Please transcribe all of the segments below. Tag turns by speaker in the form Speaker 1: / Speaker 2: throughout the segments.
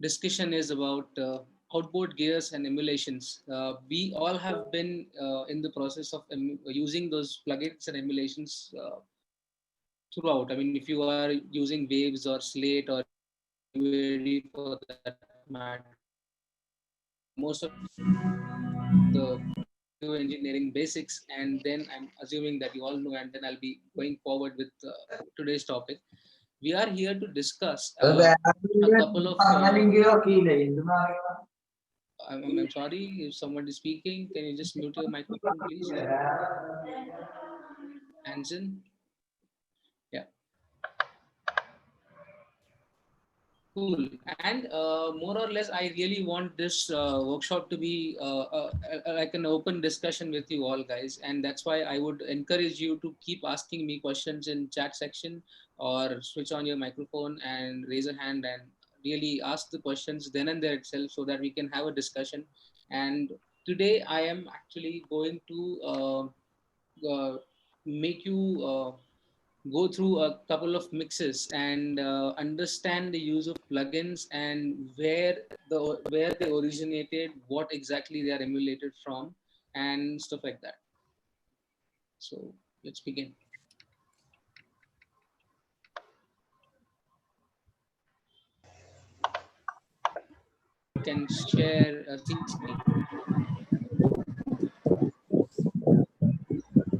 Speaker 1: discussion is about outboard gears and emulations. We all have been in the process of using those plugins and emulations throughout. I mean, if you are using Waves or Slate or UAD for that matter, most of the audio engineering basics, and then I'm assuming that you all know, and then I'll be going forward with today's topic. We are here to discuss a couple of I'm sorry if someone is speaking. Can you just mute your microphone, please? Anson? Yeah. Cool. And more or less, I really want this workshop to be like an open discussion with you all, guys. And that's why I would encourage you to keep asking me questions in chat section, or switch on your microphone and raise a hand and really ask the questions then and there itself, so that we can have a discussion. And today I am actually going to make you go through a couple of mixes and understand the use of plugins and where they originated, what exactly they are emulated from, and stuff like that. So let's begin. You can share a screen,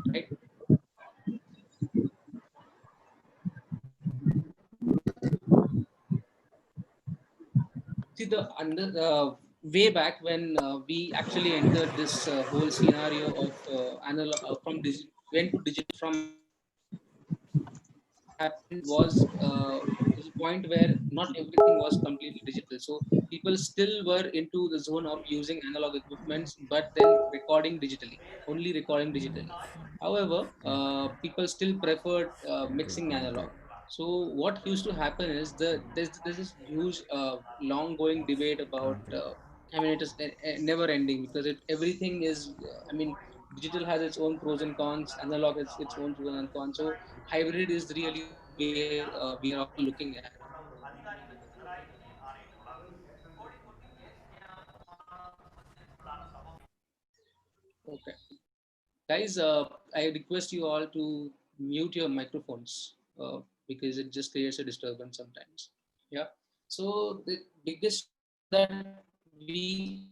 Speaker 1: right? See, the under way back when we actually entered this whole scenario of analog from went to digital from analog to digital, what happened was a point where not everything was completely digital. So people still were into the zone of using analog equipments, but then recording digitally, only recording digitally. However, people still preferred mixing analog. So what used to happen is there's this huge long going debate about I mean, it is never ending, because everything is I mean, digital has its own pros and cons, analog has its own pros and cons. So hybrid is really where we are all looking at. Okay, guys, I request you all to mute your microphones, because it just creates a disturbance sometimes. Yeah. So the biggest change that we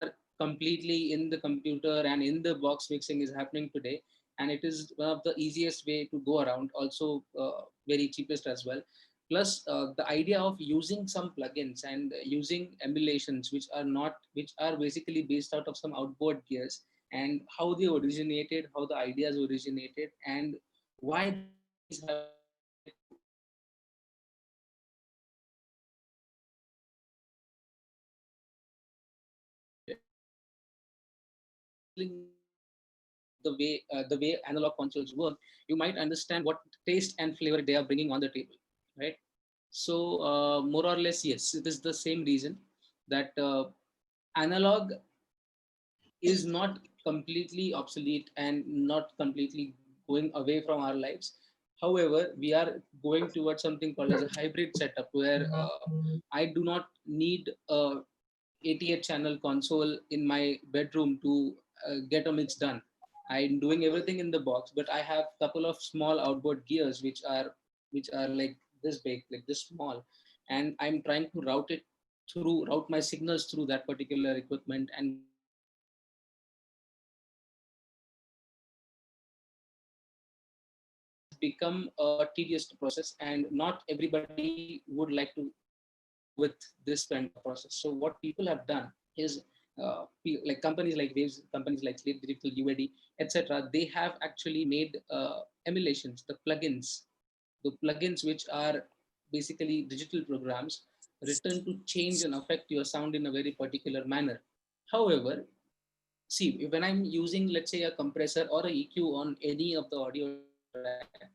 Speaker 1: are completely in the computer and in the box mixing is happening today, and it is one of the easiest way to go around, also very cheapest as well. Plus the idea of using some plugins and using emulations, which are basically based out of some outboard gears, and how they originated, how the ideas originated, and why these have led to the way analog consoles work, you might understand what taste and flavor they are bringing on the table, right? So more or less, yes, it is the same reason that analog is not completely obsolete and not completely going away from our lives. However, we are going towards something called as a hybrid setup, where I do not need a 88 channel console in my bedroom to get a mix done. I'm doing everything in the box, but I have a couple of small outboard gears which are like this big, like this small, and I'm trying to route my signals through that particular equipment and get the mix done. So it has become a tedious process, and not everybody would like to go with this kind of process. So what people have done is like companies like Waves, companies like Slate Digital, UAD, etc. They have actually made emulations, the plugins which are basically digital programs written to change and affect your sound in a very particular manner. However, see, when I'm using, let's say, a compressor or a EQ on any of the audio track,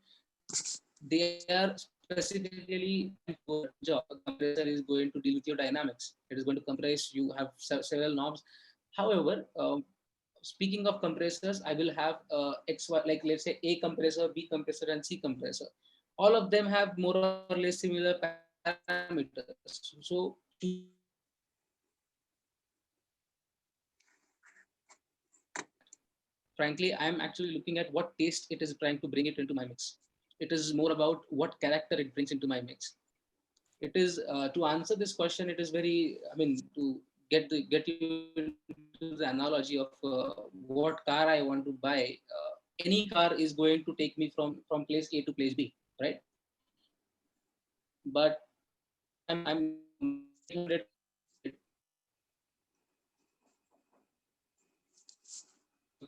Speaker 1: they are specifically designed for a certain job. A compressor is going to deal with your dynamics. It is going to compress. You have several knobs. However, speaking of compressors, I will have X, like let's say A compressor, B compressor, and C compressor. all of them have more or less similar parameters. So choosing which one to use is actually the frankly, I'm actually looking at what taste it is trying to bring it into my mix. It is more about what character it brings into my mix. It is to answer this question. It is very, I mean, to get you into the analogy of what car I want to buy. Any car is going to take me from place A to place B, right? But I'm making a 800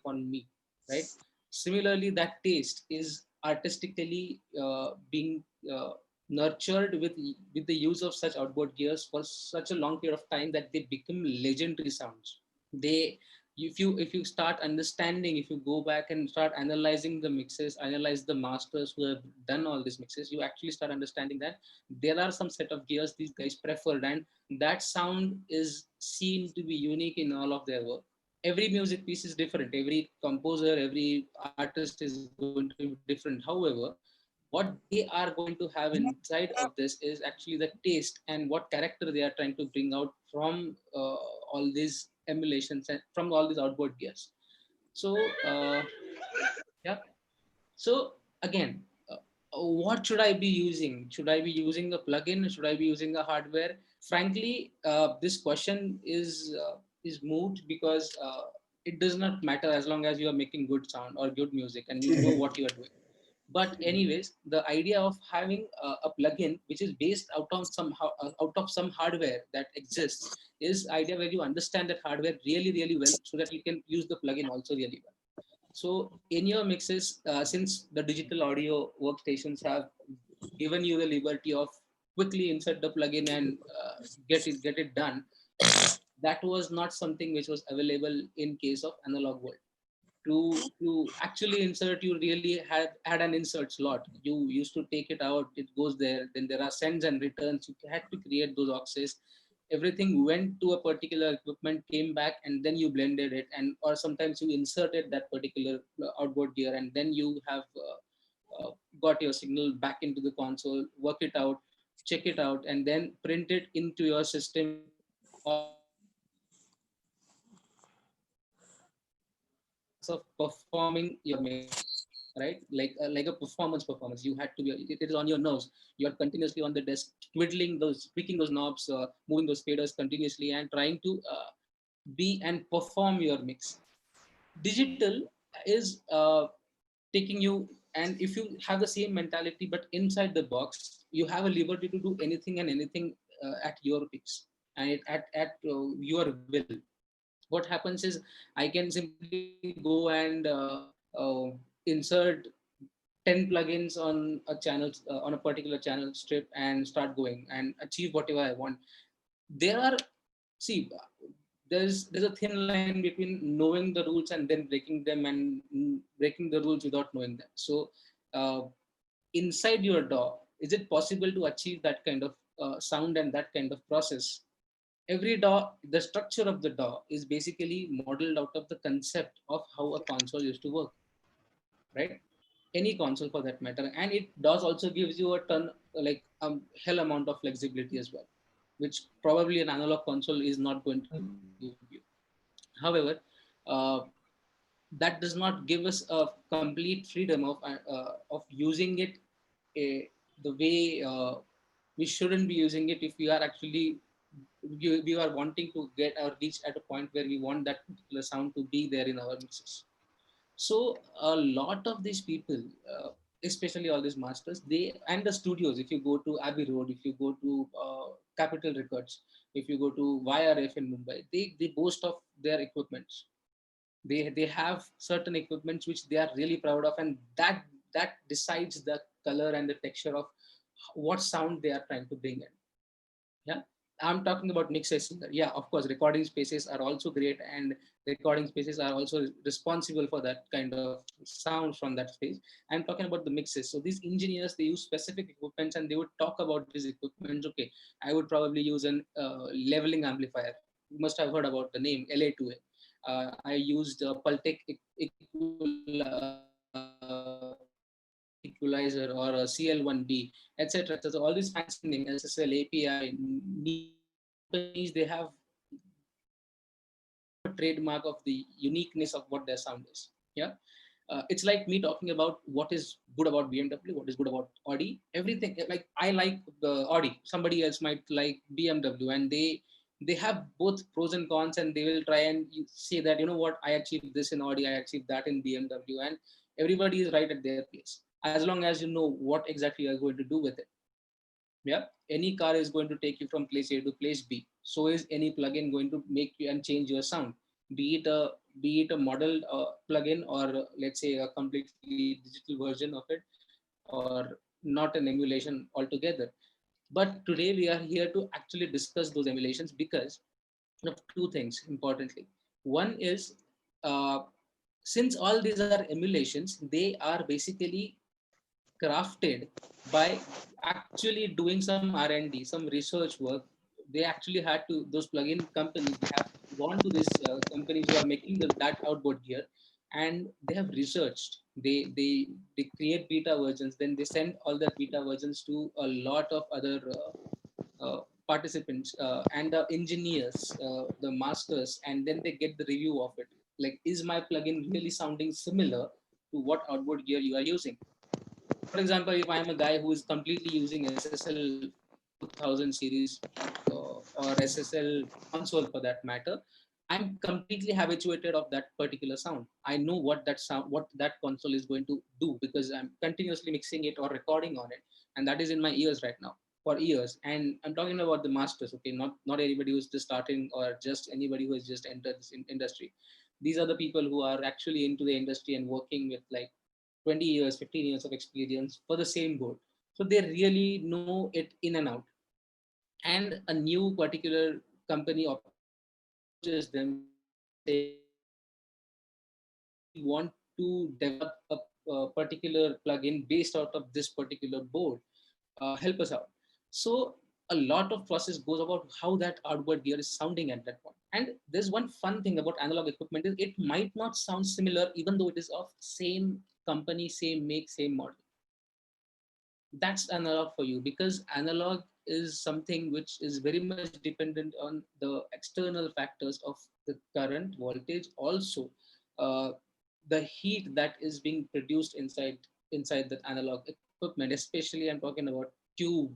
Speaker 1: on me, right? Similarly, that taste is artistically being nurtured with the use of such outboard gears for such a long period of time that they become legendary sounds. They, if you start understanding, if you go back and start analyzing the mixes, analyze the masters who have done all these mixes, you actually start understanding that there are some set of gears these guys preferred, and that sound is seen to be unique in all of their work. Every music piece is different, every composer, every artist is going to be different. However, what they are going to have inside of this is actually the taste and what character they are trying to bring out from all these emulations and from all these outboard gears. So yeah, so again, what should I be using? Should I be using a plugin? Should I be using a hardware? Frankly, this question is moot because it does not matter as long as you are making good sound or good music and you know what you are doing. But anyways, the idea of having a plugin which is based out of some hardware that exists is idea where you understand that hardware really really well so that you can use the plugin also really well. So in your mixes, since the digital audio workstations have given you the liberty of quickly insert the plugin and get it done, that was not something which was available in case of analog world. To actually insert, you really had an insert slot. You used to take it out, it goes there, then there are sends and returns. You had to create those auxes. Everything went to a particular equipment, came back, and then you blended it, and or sometimes you inserted that particular outboard gear, and then you have got your signal back into the console, work it out, check it out, and then print it into your system in advance of performing your mix, right? Like a performance. You had to be, it is on your nerves. You are continuously on the desk, twiddling those, tweaking those knobs, moving those faders continuously, and trying to be and perform your mix. Digital is taking you, and if you have the same mentality but inside the box, you have a liberty to do anything and anything at your pace and at your will. What happens is I can simply go and insert 10 plugins on a channel, on a particular channel strip, and start going and achieve whatever I want. There are, see, there's a thin line between knowing the rules and then breaking them, and breaking the rules without knowing them. So uh, inside your DAW, is it possible to achieve that kind of sound and that kind of process? Every DAW, the structure of the DAW is basically modeled out of the concept of how a console used to work, right? Any console for that matter. And it does also gives you a ton, like hell amount of flexibility as well, which probably an analog console is not going to give you. However, uh, that does not give us a complete freedom of using it the way we shouldn't be using it if we are actually we are wanting to get or reach at a point where we want that particular sound to be there in our mixes. So a lot of these people, especially all these masters, they and the studios. If you go to Abbey Road, if you go to Capitol Records, if you go to YRF in Mumbai, they boast of their equipments. They have certain equipments which they are really proud of, and that decides the color and the texture of what sound they are trying to bring in. Yeah, I'm talking about mixes here. Yeah, of course, recording spaces are also great, and recording spaces are also responsible for that kind of sound from that space. I'm talking about the mixes. So these engineers, they use specific equipments, and they would talk about these equipments. Okay, I would probably use an leveling amplifier. You must have heard about the name LA2A. I used Pultec equal equalizer or a CL1B, etc. So all these fancy name, SSL, API, companies, they have a trademark of the uniqueness of what their sound is. Yeah. It's like me talking about what is good about BMW, what is good about Audi, everything. Like I like the Audi, somebody else might like BMW, and they have both pros and cons, and they will try and say that, you know what, I achieved this in Audi, I achieved that in BMW, and everybody is right at their place as long as you know what exactly you are going to do with it. Yeah, any car is going to take you from place A to place B. So is any plugin going to make you and change your sound, be it a model plugin, or let's say a completely digital version of it, or not an emulation altogether. But today we are here to actually discuss those emulations because of two things importantly. One is, uh, since all these are emulations, they are basically crafted by actually doing some R&D, some research work. They actually had to, those plugin companies, they have gone to these companies who are making that outboard gear, and they have researched. They create beta versions, then they send all the beta versions to a lot of other participants and the engineers, the masters, and then they get the review of it. Like, is my plugin really sounding similar to what outboard gear you are using? For example, if I'm a guy who is completely using SSL 2000 series or SSL console for that matter, I'm completely habituated of that particular sound. I know what that sound, what that console is going to do because I'm continuously mixing it or recording on it, and that is in my ears right now for years. And I'm talking about the masters, okay, not anybody who's just starting or just anybody who has just entered this industry. These are the people who are actually into the industry and working with like 20 years, 15 years of experience for the same board. So they really know it in and out. And a new particular company approaches them saying that, we want to develop a particular plugin based out of this particular board. Help us out. So a lot of process goes about how that outboard gear is sounding at that point. And there's one fun thing about analog equipment is it might not sound similar even though it is of same company, same make, same model. That's analog for you because analog is something which is very much dependent on the external factors of the current voltage, also uh, the heat that is being produced inside that analog equipment. Especially I'm talking about tube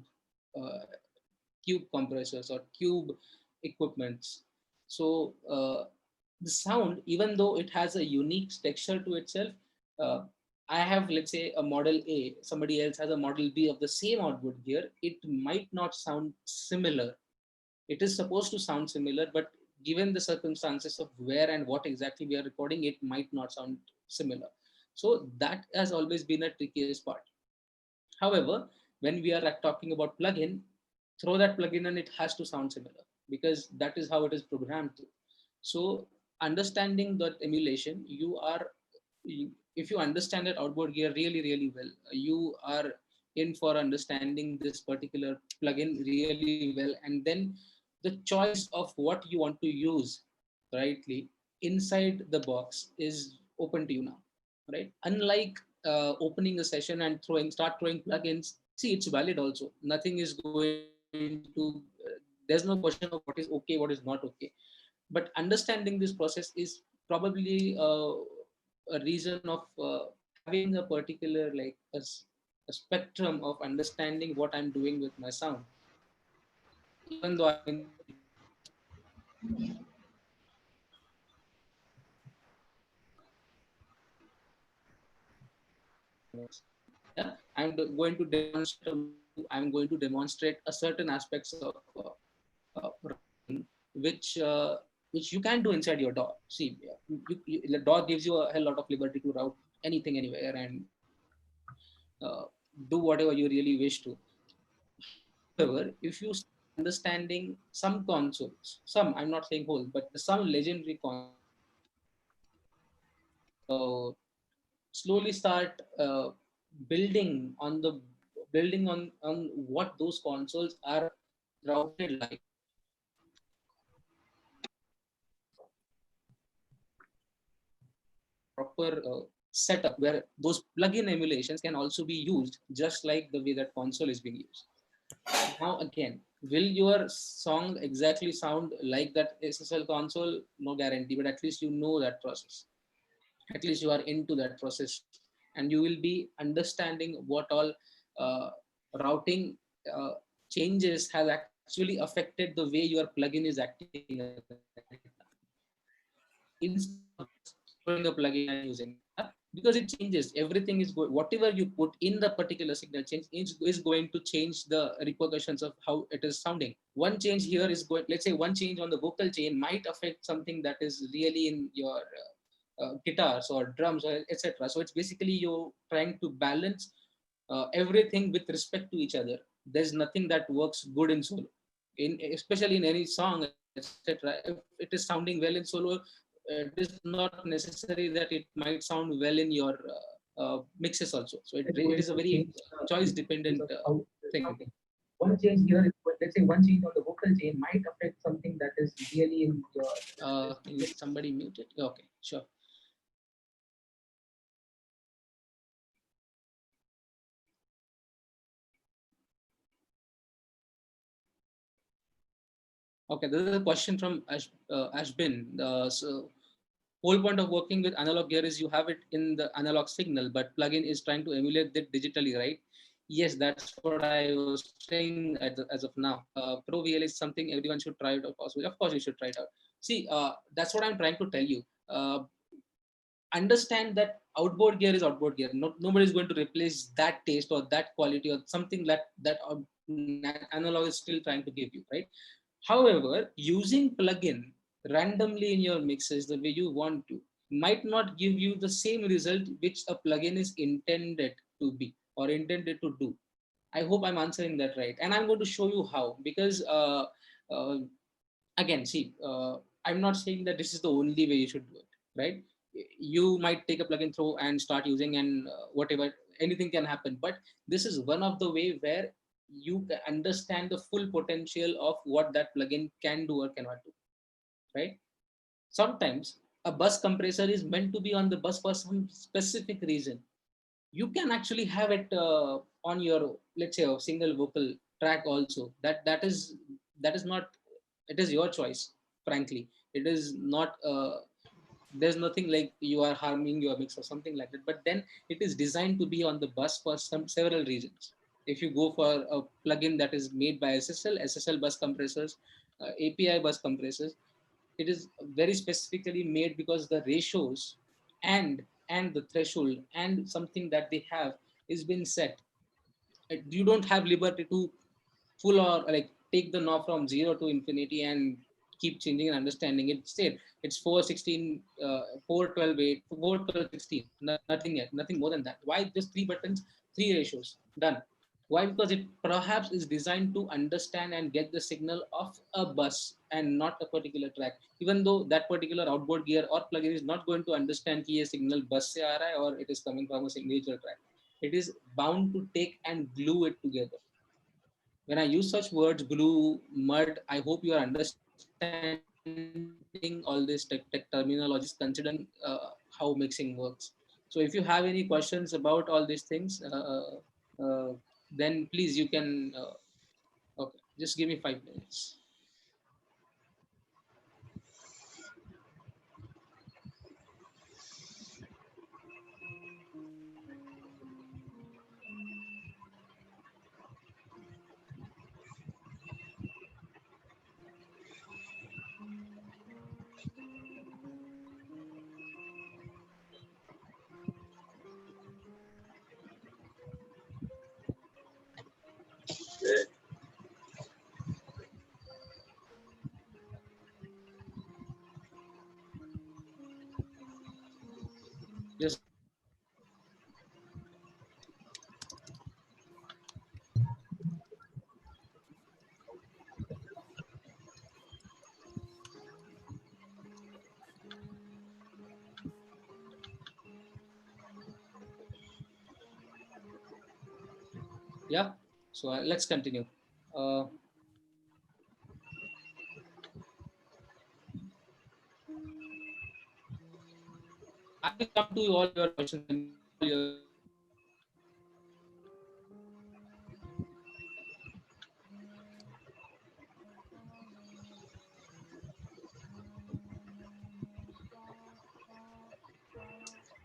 Speaker 1: uh, cube compressors or cube equipments. So the sound, even though it has a unique texture to itself, uh, I have, let's say, a model A, somebody else has a model B of the same output gear, it might not sound similar. It is supposed to sound similar, but given the circumstances of where and what exactly we are recording, it might not sound similar. So that has always been a trickiest part. However, when we are talking about plugin, throw that plugin and it has to sound similar because that is how it is programmed to. So understanding that emulation, if you understand that outboard gear really, really well, you are in for understanding this particular plugin really well. And then the choice of what you want to use rightly inside the box is open to you now, right? Unlike opening a session and start throwing plugins. See, it's valid also. Nothing is going to, there's no question of what is okay, what is not okay. But understanding this process is probably a reason of having a particular, like a spectrum of understanding what I'm doing with my sound, even though I'm in the digital space. Yeah, going to demonstrate a value. I'm going to demonstrate a certain aspects of routing, which uh, which you can do inside your DAW. See, the DAW gives you a hell lot of liberty to route anything anywhere and uh, do whatever you really wish to. However, if you start understanding some consoles, some, I'm not saying whole, but some legendary consoles, you can slowly start building on the building on what those consoles are routed like. Proper setup where those plugin emulations can also be used just like the way that console is being used. Now again, will your song exactly sound like that SSL console? No guarantee, but at least you know that process. At least you are into that process, and you will be understanding what all uh, routing uh, changes have actually affected the way your plugin is acting right now, instead of just throwing a plugin and using it. Because it changes, everything is going, whatever you put in the particular signal change is going to change the repercussions of how it is sounding. One change here is going, let's say one change on the vocal chain might affect something that is really in your guitars or drums or etc. So it's basically you trying to balance everything with respect to each other. There's nothing that works good in solo, in especially in any song, etc. If it is sounding well in solo, it is not necessary that it might sound well in your mixes also. So it is a very choice dependent thing. One change here is, let's say one change on the vocal chain might affect something that is really in your. Is somebody muted? Okay, sure. Okay, this is a question from Ashbin. So whole point of working with analog gear is you have it in the analog signal, but plugin is trying to emulate it digitally, right? Yes, that's what I was saying as of now. Pro VL is something everyone should try it out. Possibly, of course, you should try it out. See, that's what I'm trying to tell you. Understand that outboard gear is outboard gear. Nobody is going to replace that taste or that quality or something that analog is still trying to give you, right? However, using plugin randomly in your mixes the way you want to might not give you the same result which a plugin is intended to be or intended to do. I hope I'm answering that right, and I'm going to show you how. Because uh, again, see, I'm not saying that this is the only way you should do it, right? You might take a plugin through and start using, and whatever, anything can happen. But this is one of the way where you understand the full potential of what that plugin can do or cannot do, right? Sometimes a bus compressor is meant to be on the bus for some specific reason. You can actually have it on your, let's say, a single vocal track also. That is not, it is your choice. Frankly, it is not there's nothing like you are harming your mix or something like that, but then it is designed to be on the bus for some several reasons. If you go for a plugin that is made by ssl bus compressors, API bus compressors, it is very specifically made because the ratios and the threshold and something that they have is been set. You don't have liberty to full or like take the knob from 0 to infinity and keep changing and understanding it. State it's 416, 412, 8, 412, 16. Nothing yet, nothing more than that. Why just three buttons, three ratios, done? Why? Because it perhaps is designed to understand and get the signal of a bus and not a particular track. Even though that particular outboard gear or plugin is not going to understand कि ये signal bus से आ रहा है or it is coming from a signature track. It is bound to take and glue it together. When I use such words, glue, mud, I hope you are understanding all this tech terminologies, considering how mixing works. So if you have any questions about all these things, uh, then please you can. Okay, just give me 5 minutes. Just yeah. So let's continue. Uh, I will come to all your questions and all your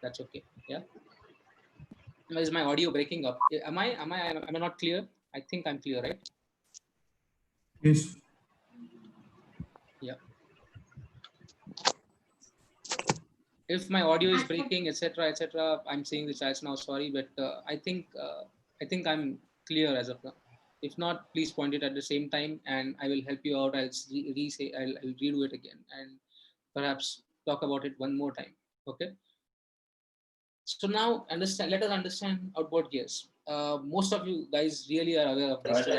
Speaker 1: that's okay. Yeah. Is my audio breaking up? Am I not clear? I think I'm clear, right?
Speaker 2: Yes.
Speaker 1: Yeah. If my audio is breaking, etc., I'm seeing the chats now. Sorry, but I think I'm clear as of now. If not, please point it at the same time, and I will help you out. I'll redo it again, and perhaps talk about it one more time. Okay. So now understand. Let us understand outboard gears. Most of you guys really are aware of this, so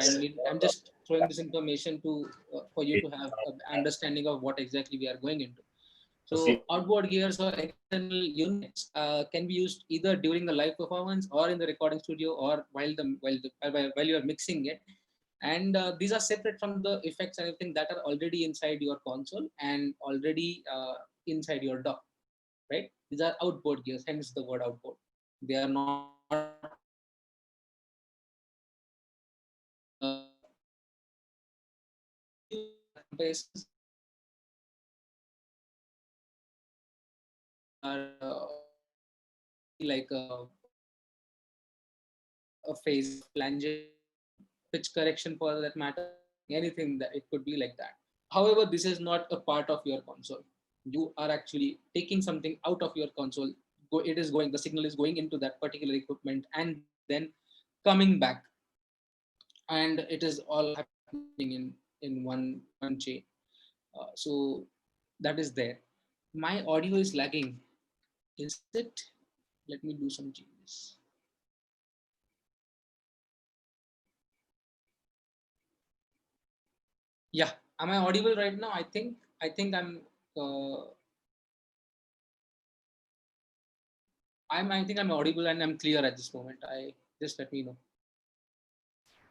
Speaker 1: I'm just throwing this information to for you to have an understanding of what exactly we are going into. So outboard gears or external units can be used either during the live performance or in the recording studio or while you are mixing it. And these are separate from the effects and everything that are already inside your console and already inside your DAW, right? These are outboard gears, hence the word outboard. They are not comparisons are like a phase of flanger, pitch correction for that matter, anything that it could be like that. However, this is not a part of your console. You are actually taking something out of your console. It is going, the signal is going into that particular equipment and then coming back, and it is all happening in one chain. So that is there. My audio is lagging. Is it? Let me do some changes. Yeah, am I audible right now? I think uh, I think I'm audible and I'm clear at this moment. I just let me know.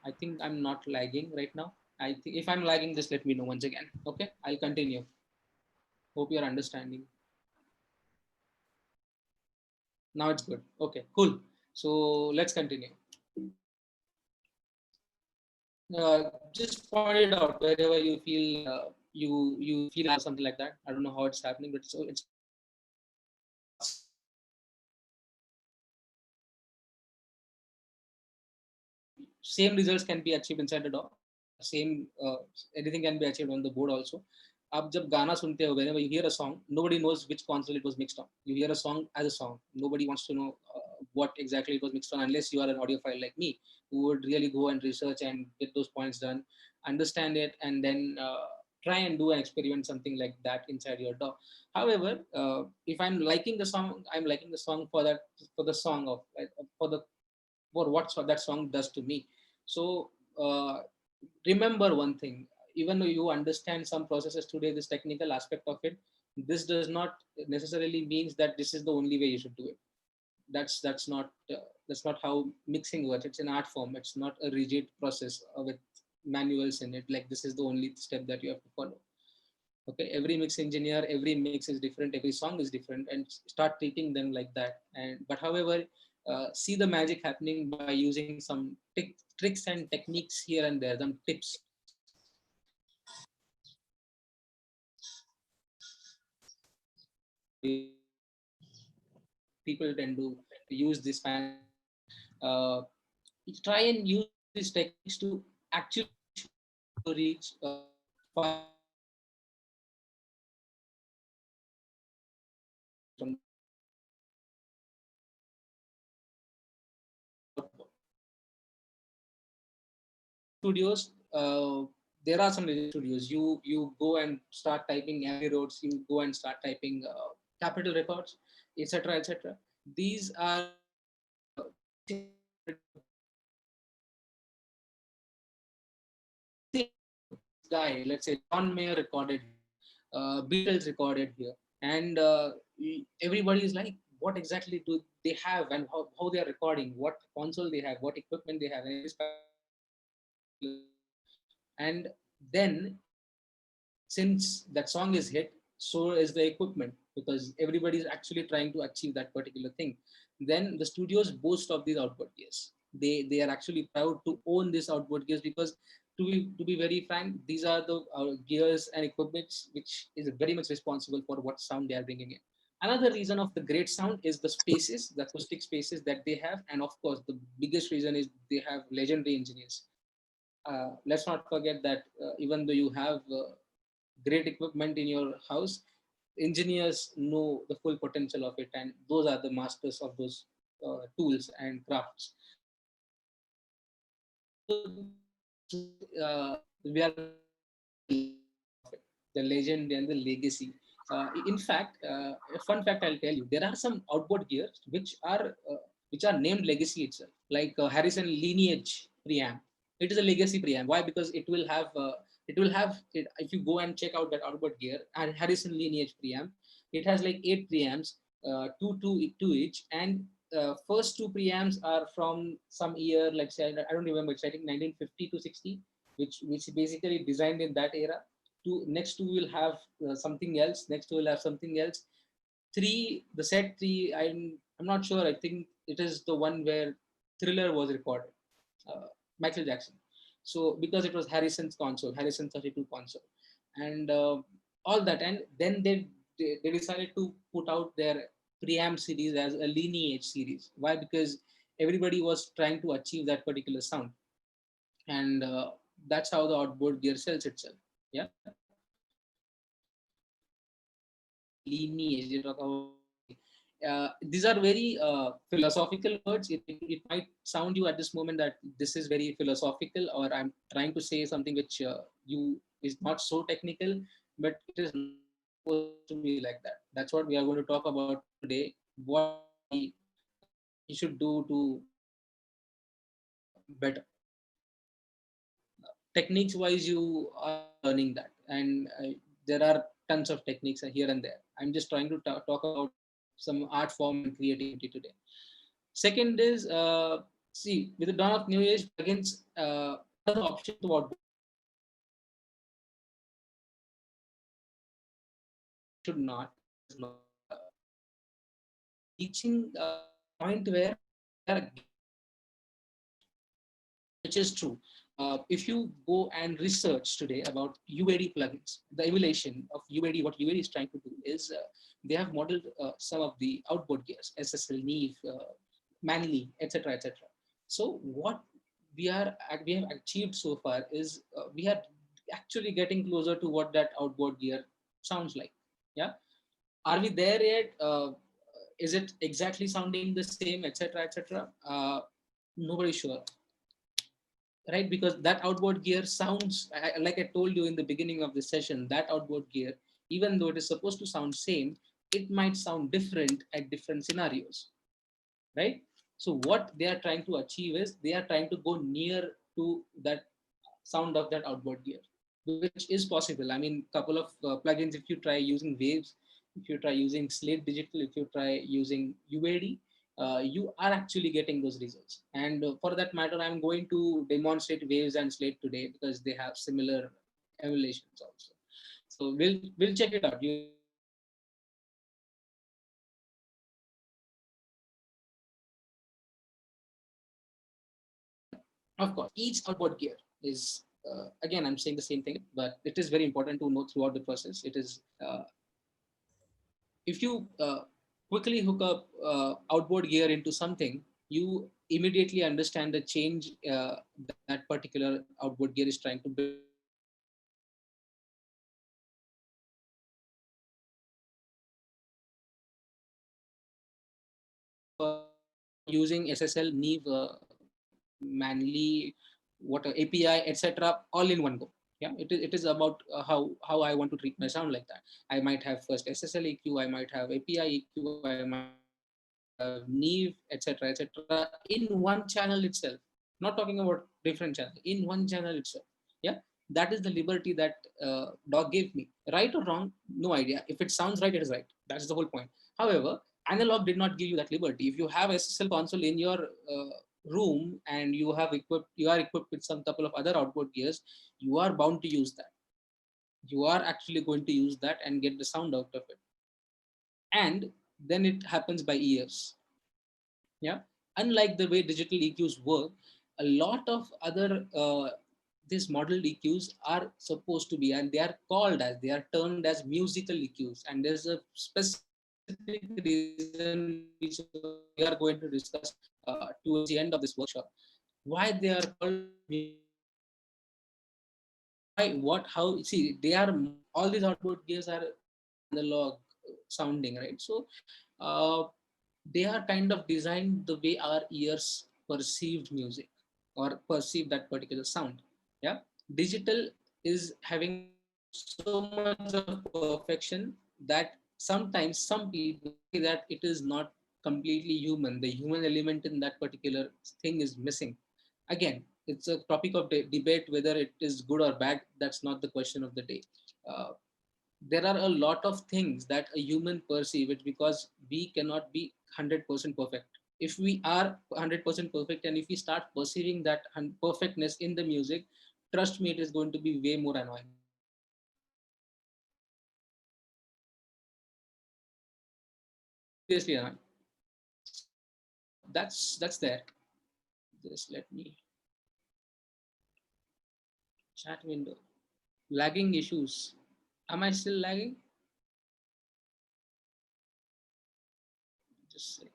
Speaker 1: I think I'm not lagging right now. I think if I'm lagging, just let me know once again. Okay, I'll continue. Hope you're understanding. Now it's good. Okay, cool. So let's continue. Just point it out wherever you feel you feel something like that. I don't know how it's happening, but so it's same results can be achieved inside the DAW. Same anything can be achieved on the board also. आप जब गाना सुनते हो, whenever you hear a song, nobody knows which console it was mixed on. You hear a song as a song. Nobody wants to know what exactly it was mixed on, unless you are an audiophile like me, who would really go and research and get those points done, understand it, and then try and do an experiment something like that inside your DAW. However, if I'm liking the song, I'm liking the song for that, for the song of for the for what that song does to me. So remember one thing: even though you understand some processes today, this technical aspect of it, this does not necessarily means that this is the only way you should do it. That's not how mixing works. It's an art form. It's not a rigid process with manuals in it. Like this is the only step that you have to follow. Okay, every mix engineer, every mix is different, every song is different, and start treating them like that. And but however, see the magic happening by using some tricks and techniques here and there, some tips. People tend to use this fancy techniques. Try and use these techniques to actually reach far from studios. There are some studios. You go and start typing Abbey Roads. You go and start typing Capitol Records, etc., etc. These are guy. Let's say John Mayer recorded, Beatles recorded here, and everybody is like, what exactly do they have, and how they are recording, what console they have, what equipment they have, and then since that song is hit, so is the equipment, because everybody is actually trying to achieve that particular thing. Then the studios boast of these outboard gears. They are actually proud to own this outboard gears, because to be very frank, these are the gears and equipments which is very much responsible for what sound they are bringing in. Another reason of the great sound is the spaces, the acoustic spaces that they have, and of course the biggest reason is they have legendary engineers. Let's not forget that even though you have great equipment in your house, engineers know the full potential of it, and those are the masters of those tools and crafts. We are going to talk about the legend and the legacy. In fact, a fun fact I'll tell you: there are some outboard gears which are named legacy itself, like Harrison lineage preamp. It is a legacy preamp. Why? Because it, if you go and check out that outboard gear and Harrison lineage preamp, it has like 8 preamps, two each, and first two preamps are from some year, like say, I don't remember, it's I think 1950 to 60, which basically designed in that era. Next two will have something else. Next two will have something else. The set three, I'm not sure. I think it is the one where Thriller was recorded, uh, Michael Jackson. So because it was Harrison's console, Harrison 32 console, and all that, and then they decided to put out their preamp series as a lineage series. Why? Because everybody was trying to achieve that particular sound, and that's how the outboard gear sells itself. Yeah. Lineage, you talk about legacy. These are very philosophical words. It might sound you at this moment that this is very philosophical, or I'm trying to say something which you is not so technical, but it is not supposed to be like that. That's what we are going to talk about today. What actually you should do to make your sound better. Techniques wise, you are also learning that, and there are tons of techniques here and there. I'm just trying to talk about some art form and creativity today. Second is, see, with the dawn of new age plugins, another option to outboard gear should not, it does not, we are reaching a point where we are getting closer to what sound looks like, which is true. If you go and research today about UAD plugins, the emulation of UAD, what UAD is trying to do is they have modeled some of the outboard gears, SSL, Neve, Manly, etc., etc. So what we have achieved so far is we are actually getting closer to what that outboard gear sounds like. Yeah, are we there yet? Is it exactly sounding the same, etc., etc.? Nobody's sure, right? Because that outboard gear sounds like I told you in the beginning of the session. That outboard gear, even though it is supposed to sound same, it might sound different at different scenarios, right? So what they are trying to achieve is they are trying to go near to that sound of that outboard gear, which is possible. I mean, couple of plugins, if you try using Waves, if you try using Slate Digital, if you try using UAD, you are actually getting those results. And for that matter, I'm going to demonstrate Waves and Slate today because they have similar emulations also. So we'll check it out. You will see that of course, each outboard gear is, again, I'm saying the same thing, but it is very important to know throughout the process. It is, if you quickly hook up outboard gear into something, you immediately understand the change that particular outboard gear is trying to bring. Using SSL, Neve, Manly, what API, etc., all in one go. Yeah, it is about how I want to treat my sound like that. I might have first SSL EQ, I might have API EQ, I might have Neve, etc., etc., in one channel itself. Not talking about different channels, in one channel itself. Yeah, that is the liberty that dog gave me. Right or wrong, no idea. If it sounds right, it is right. That's the whole point. However, analog did not give you that liberty. If you have SSL console in your room and you are equipped with some couple of other outboard gears, you are bound to use that. You are actually going to use that and get the sound out of it. and then it happens by ears. Yeah, unlike the way digital EQs work, a lot of other these model EQs are supposed to be, and they are termed as musical EQs, and there's a specific reason which we are going to discuss towards the end of this workshop. Why they are called musical EQs? Why, what, how? See, they are, all these outboard gears are analog sounding, right? So they are kind of designed the way our ears perceived music or perceive that particular sound. Yeah, digital is having so much of perfection that sometimes some people say that it is not completely human. The human element in that particular thing is missing. Again, it's a topic of debate whether it is good or bad. That's not the question of the day. uh, there are a lot of things that a human perceive it, because we cannot be 100% perfect. If we are 100% perfect, and if we start perceiving that perfectness in the music, trust me, it is going to be way more annoying. Seriously annoying. So that's there. Just let me, chat window, lagging issues. Am I still lagging? Just a second.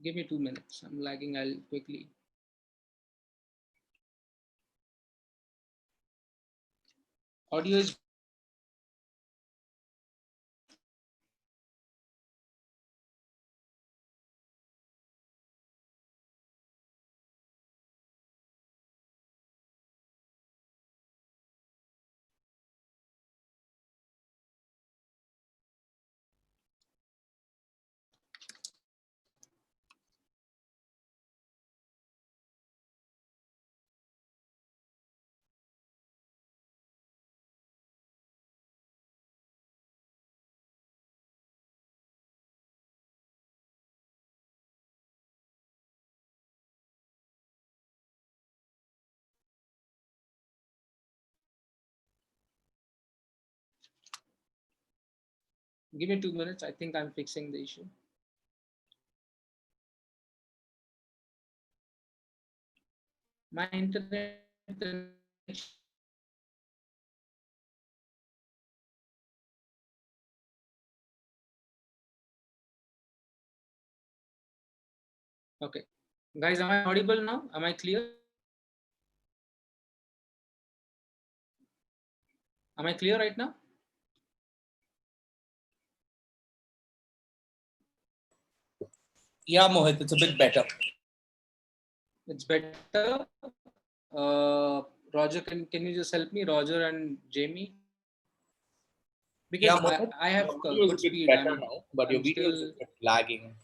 Speaker 1: Give me 2 minutes. I'm lagging. I'll quickly. Audio is good. Give me 2 minutes. I think I'm fixing the issue. My internet connection okay. Guys, am I audible now? Am I clear? Am I clear right now?
Speaker 3: Yeah, Mohit, it's a bit better.
Speaker 1: It's better. Roger, can you just help me, Roger and Jamie? Because
Speaker 3: Yeah,
Speaker 1: I
Speaker 3: Mohit,
Speaker 1: I have
Speaker 3: your audio
Speaker 1: good
Speaker 3: is a bit
Speaker 1: speed.
Speaker 3: better now, but your
Speaker 1: I'm
Speaker 3: video is
Speaker 1: still
Speaker 3: a bit lagging.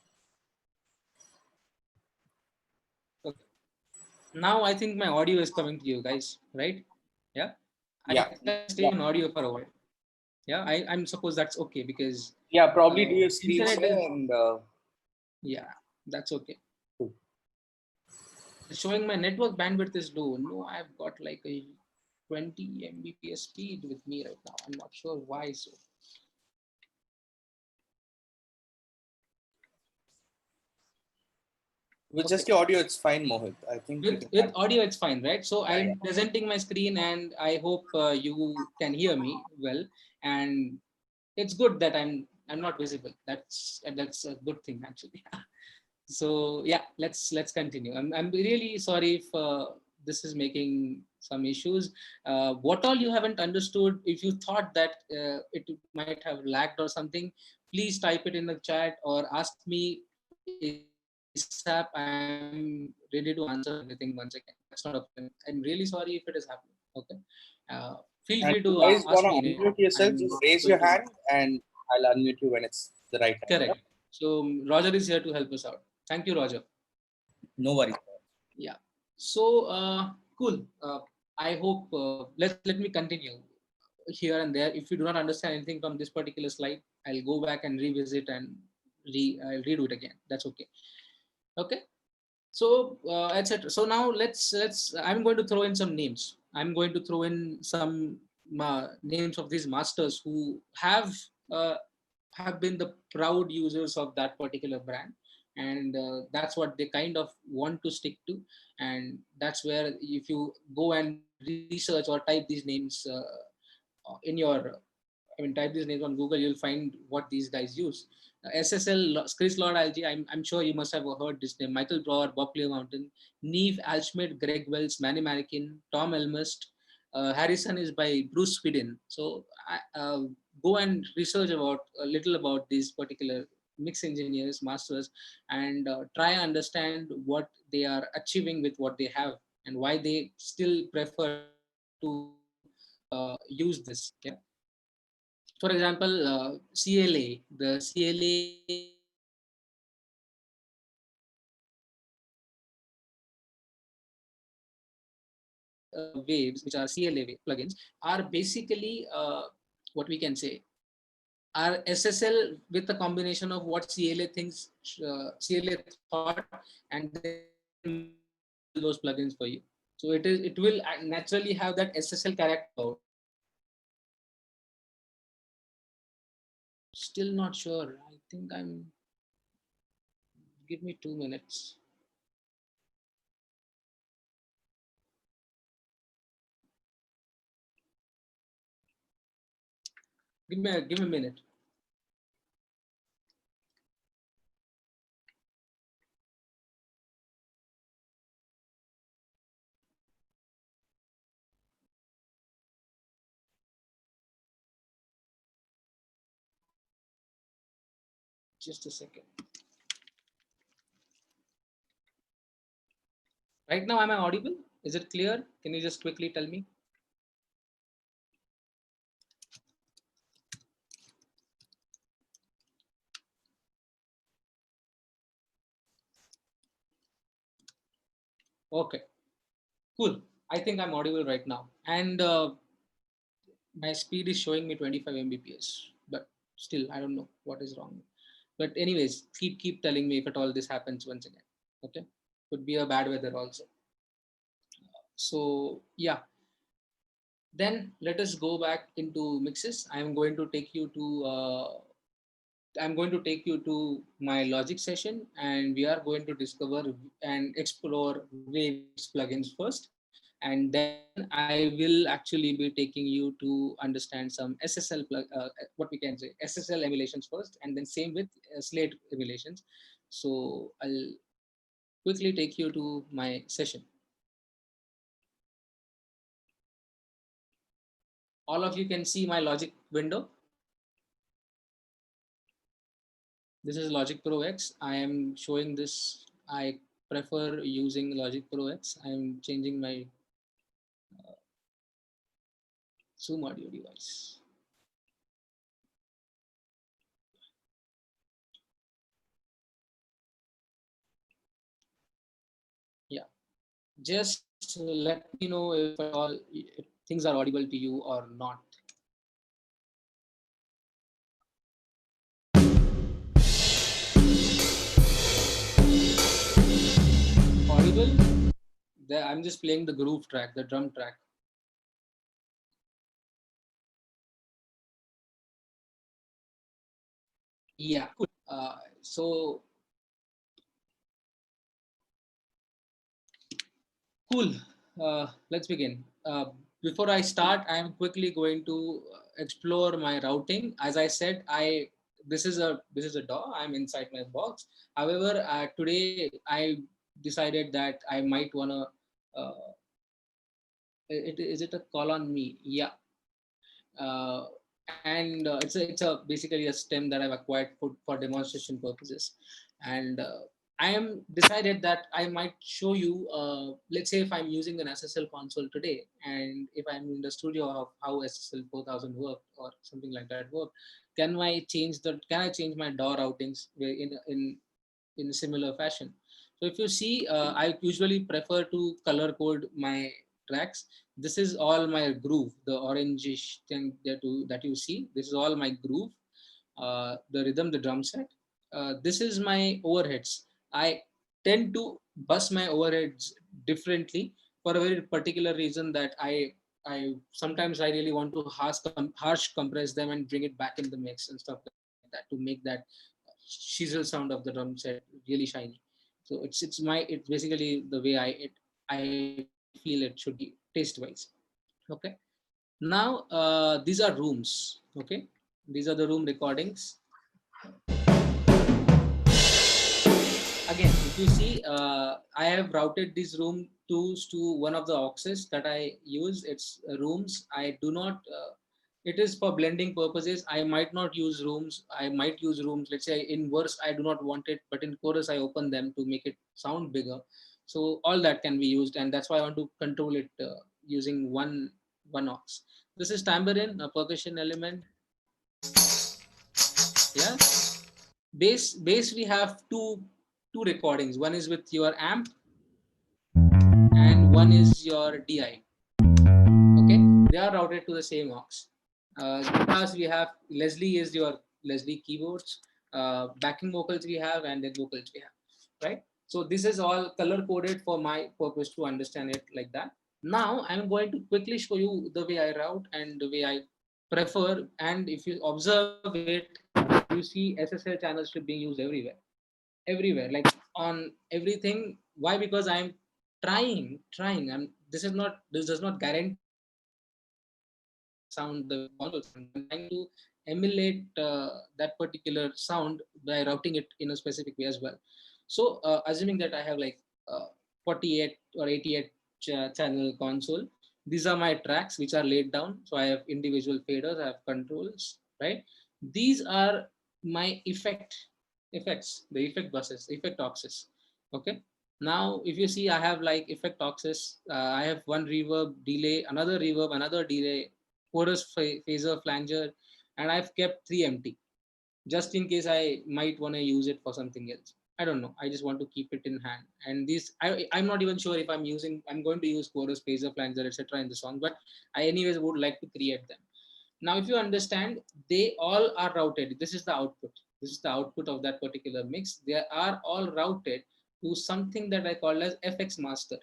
Speaker 1: okay. Now I think my audio is coming to you guys, right? Yeah. I
Speaker 3: Yeah,
Speaker 1: can stay on
Speaker 3: yeah,
Speaker 1: audio for a while. Yeah, I'm suppose that's okay because
Speaker 3: yeah. Probably do your screen
Speaker 1: internet is,
Speaker 3: share and
Speaker 1: yeah, that's okay. It's showing my network bandwidth is low. No, I've got like a 20 Mbps speed with me right now. I'm not sure why so.
Speaker 3: with
Speaker 1: Okay.
Speaker 3: just your audio, it's fine, Mohit. I think we
Speaker 1: With
Speaker 3: can
Speaker 1: with
Speaker 3: have.
Speaker 1: audio, it's fine, right? So
Speaker 3: Yeah,
Speaker 1: I'm
Speaker 3: yeah.
Speaker 1: presenting my screen, and I hope you can hear me well. And it's good that I'm not visible. That's a good thing actually. So yeah, let's continue. I'm really sorry if this is making some issues. What all you haven't understood, if you thought that it might have lagged or something, please type it in the chat or ask me ASAP. I'm ready to answer everything once again. That's not a problem. I'm really sorry if it is happening. Okay. Feel free to ask me
Speaker 3: And if you
Speaker 1: anytime.
Speaker 3: guys wanna
Speaker 1: I'm
Speaker 3: unmute
Speaker 1: going
Speaker 3: yourself,
Speaker 1: to.
Speaker 3: just raise your hand, and I'll unmute you when it's the right time.
Speaker 1: Correct.
Speaker 3: Yeah?
Speaker 1: So Roger is here to help us out. Thank you, Roger.
Speaker 3: No worries.
Speaker 1: Yeah. So cool. I hope let me continue here and there. If you do not understand anything from this particular slide, I'll go back and revisit and I'll redo it again. That's okay. Okay. So etc. So now let's I'm going to throw in some names. I'm going to throw in some names of these masters who uh, have been the proud users of that particular brand, and that's what they kind of want to stick to. And that's where, if you go and research or type these names in your I mean, type these names on Google, you'll find what these guys use. SSL, Chris Lord Alge, I'm sure you must have heard this name. Michael Brower, Bob Clear Mountain, Neve Alschmidt, Greg Wells, Manny Marikin, Tom Elmist. Harrison is by Bruce Sweden. So go and research about a little about these particular mix engineers, masters, and try and understand what they are achieving with what they have, and why they still prefer to use this. Yeah. For example, CLA, the CLA waves, which are CLA plugins, are basically what we can say are SSL with a combination of what CLA thinks, CLA thought, and then build those plugins for you. So it will naturally have that SSL character throughout. Still not sure. I think I'm. Give me 2 minutes. Give me a minute. Just a second. Right now, am I audible? Is it clear? Can you just quickly tell me? Okay, cool. I think I'm audible right now. And my speed is showing me 25 Mbps, but still, I don't know what is wrong. But anyways, keep telling me if at all this happens once again. Okay, could be a bad weather also. So yeah, then let us go back into mixes. I'm going to take you to my logic session, and we are going to discover and explore Waves plugins first. And then I will actually be taking you to understand some SSL what we can say SSL emulations first, and then same with Slate emulations. So I'll quickly take you to my session. All of you can see my logic window. This is Logic Pro X. I am showing this. I prefer using Logic Pro X. I am changing my Zoom audio device. Yeah, just let me know if at all if things are audible to you or not. Audible? I'm just playing the groove track, the drum track. Yeah, cool. So cool. Let's begin. Before I start, I am quickly going to explore my routing. As I said, this is a DAW. I'm inside my box. However, today I decided that I might wanna. Is it a call on me? Yeah. Uh, and it's a basically a stem that I've acquired for demonstration purposes, and I am decided that I might show you. Let's say if I'm using an SSL console today, and if I'm in the studio of how SSL 4000 worked or something like that worked, can I change my DAW routings in a similar fashion? So if you see, I usually prefer to color code my tracks. This is all my groove, the orangish thing that you see. This is all my groove, the rhythm, the drum set. This is my overheads. I tend to bus my overheads differently for a very particular reason that I sometimes I really want to harsh compress them and bring it back in the mix and stuff like that to make that chisel sound of the drum set really shiny. So it's basically the way I feel it should be taste wise. Okay. Now these are rooms. Okay, these are the room recordings. Again, if you see, I have routed these room twos to one of the auxes that I use. It's rooms. I do not. It is for blending purposes. I might not use rooms. I might use rooms. Let's say in verse I do not want it, but in chorus I open them to make it sound bigger. So all that can be used, and that's why I want to control it using one aux. This is tambourine, a percussion element. Yeah. Bass we have two recordings. One is with your amp and one is your DI. Okay, they are routed to the same aux. Guitars we have Leslie is your Leslie keyboards. Backing vocals we have, and then vocals we have. Right. So this is all color coded for my purpose to understand it like that. Now I'm going to quickly show you the way I route and the way I prefer. And if you observe it, you see SSL channel strip being used everywhere, like on everything. Why? Because I'm trying. This does not guarantee that it will sound the way console sound, but I'm trying to emulate that particular sound by routing it in a specific way as well. So assuming that I have like 48 or 88 channel console, these are my tracks which are laid down. So I have individual faders, I have controls, right? These are my effects, the effect buses, effect auxes. Okay. Now, if you see, I have like effect auxes. I have one reverb, delay, another delay, chorus, phaser, flanger, and I've kept three empty just in case I might want to use it for something else. I don't know. I just want to keep it in hand. And these, I'm not even sure if I'm going to use chorus, phaser, flanger, etc. in the song, but I anyways would like to create them. Now, if you understand, they all are routed. This is the output. This is the output of that particular mix. They are all routed to something that I call as FX master,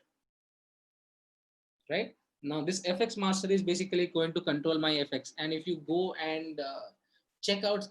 Speaker 1: right? Now, this FX master is basically going to control my FX. And if you go and check out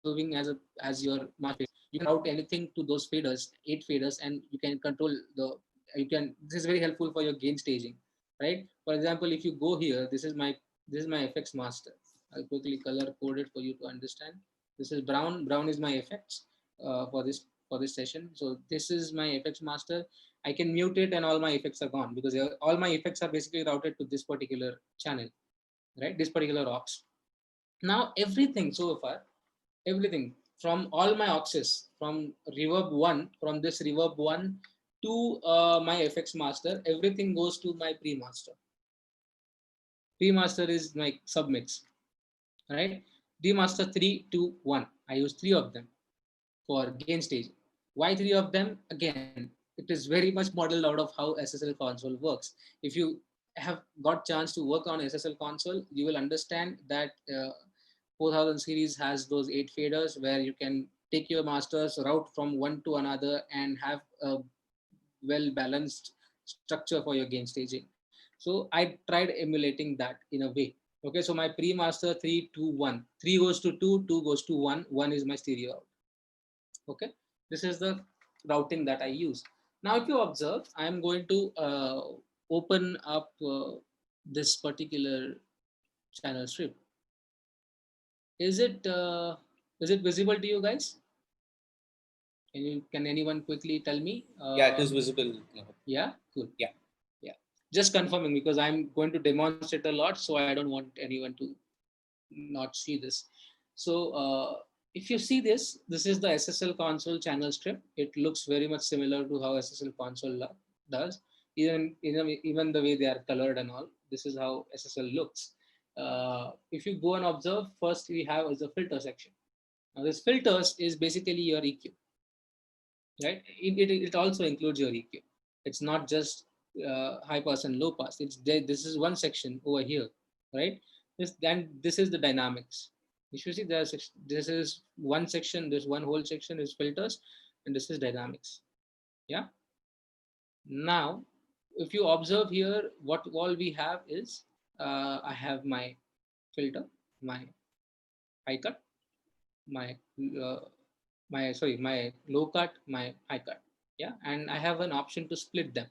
Speaker 1: serving as your master, you can route anything to those faders, 8 faders, and you can control the this is very helpful for your gain staging, right? For example, if you go here, this is my FX master. I'll quickly color code it for you to understand. This is brown is my effects for this session. So this is my FX master. I can mute it and all my effects are gone because all my effects are basically routed to this particular channel, right? This particular aux. Now everything from all my auxes, from reverb 1 to my FX master, everything goes to my pre-master. Pre-master is my submix, right? D-master 3, 2, 1. I use 3 of them for gain staging. Why 3 of them? Again, it is very much modeled out of how SSL console works. If you have got chance to work on SSL console, you will understand that 4000 series has those 8 faders where you can take your masters, route from one to another, and have a well balanced structure for your gain staging. So I tried emulating that in a way. Okay, so my pre-master 3, 2, 1. 3 goes to 2, 2 goes to 1, 1 is my stereo out. Okay, this is the routing that I use. Now, if you observe, I'm going to open up this particular channel strip. Is it visible to you guys? Can anyone quickly tell me?
Speaker 3: Yeah, it is visible.
Speaker 1: Yeah, cool.
Speaker 3: Yeah.
Speaker 1: Just confirming because I'm going to demonstrate a lot, so I don't want anyone to not see this. So if you see this is the SSL console channel strip. It looks very much similar to how SSL console does. Even the way they are colored and all. This is how SSL looks. If you go and observe, first we have is the filter section. Now this filters is basically your EQ, right? It also includes your EQ. It's not just high pass and low pass. This is one section over here, right? This is the dynamics. You should see this is one section. This one whole section is filters. and this is dynamics. Yeah. Now, if you observe here, what all we have is I have my filter, my high cut, my uh, my low cut, my high cut. Yeah, and I have an option to split them.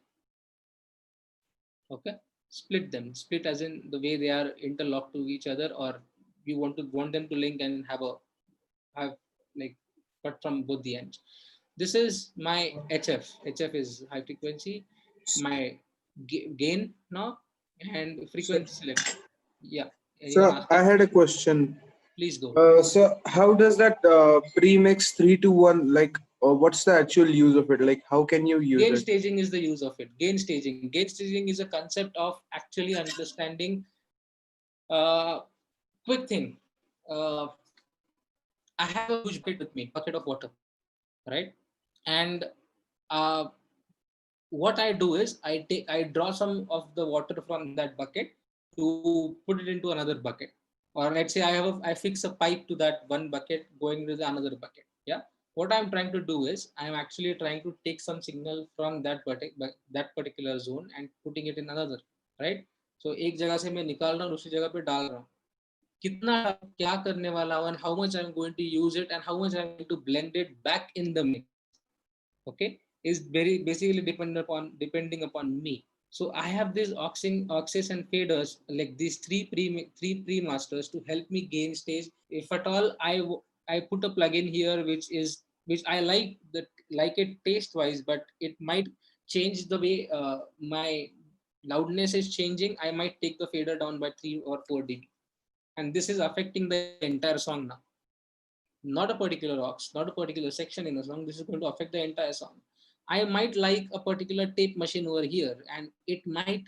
Speaker 1: Okay, split them. Split as in the way they are interlocked to each other, or you want them to link and have like cut from both the ends. This is my HF. HF is high frequency. My gain knob and
Speaker 4: So,
Speaker 1: frequency selector. Yeah, anyone
Speaker 4: so I
Speaker 1: asking?
Speaker 4: had a question.
Speaker 1: Please go.
Speaker 4: So how does that premix 3 to 1 like? What's the actual use of it? Like, how can you use
Speaker 1: Gain
Speaker 4: it?
Speaker 1: staging is the use of it. Gain staging. Gain staging is a concept of actually understanding. Quick thing. Uh, I have a huge bucket with me, bucket of water, right? And uh, what I do is I draw some of the water from that bucket to put it into another bucket. Or let's say I fix a pipe to that one bucket going to the another bucket. Yeah. What I'm trying to do is I'm actually trying to take some signal from that particular zone and putting it in another, right? So एक जगह से मैं निकाल रहा हूँ दूसरी जगह पे डाल रहा हूँ. कितना क्या करने वाला हूँ and how much I'm going to use it and how much I'm going to blend it back in the mix. Okay, is very basically depending upon me. So I have these auxes and faders, like these three pre masters to help me gain stage. If at all I put a plugin here which I like it taste wise, but it might change the way my loudness is changing. I might take the fader down by 3 or 4 dB, and this is affecting the entire song now. Not a particular aux, not a particular section in a song. This is going to affect the entire song. I might like a particular tape machine over here, and it might,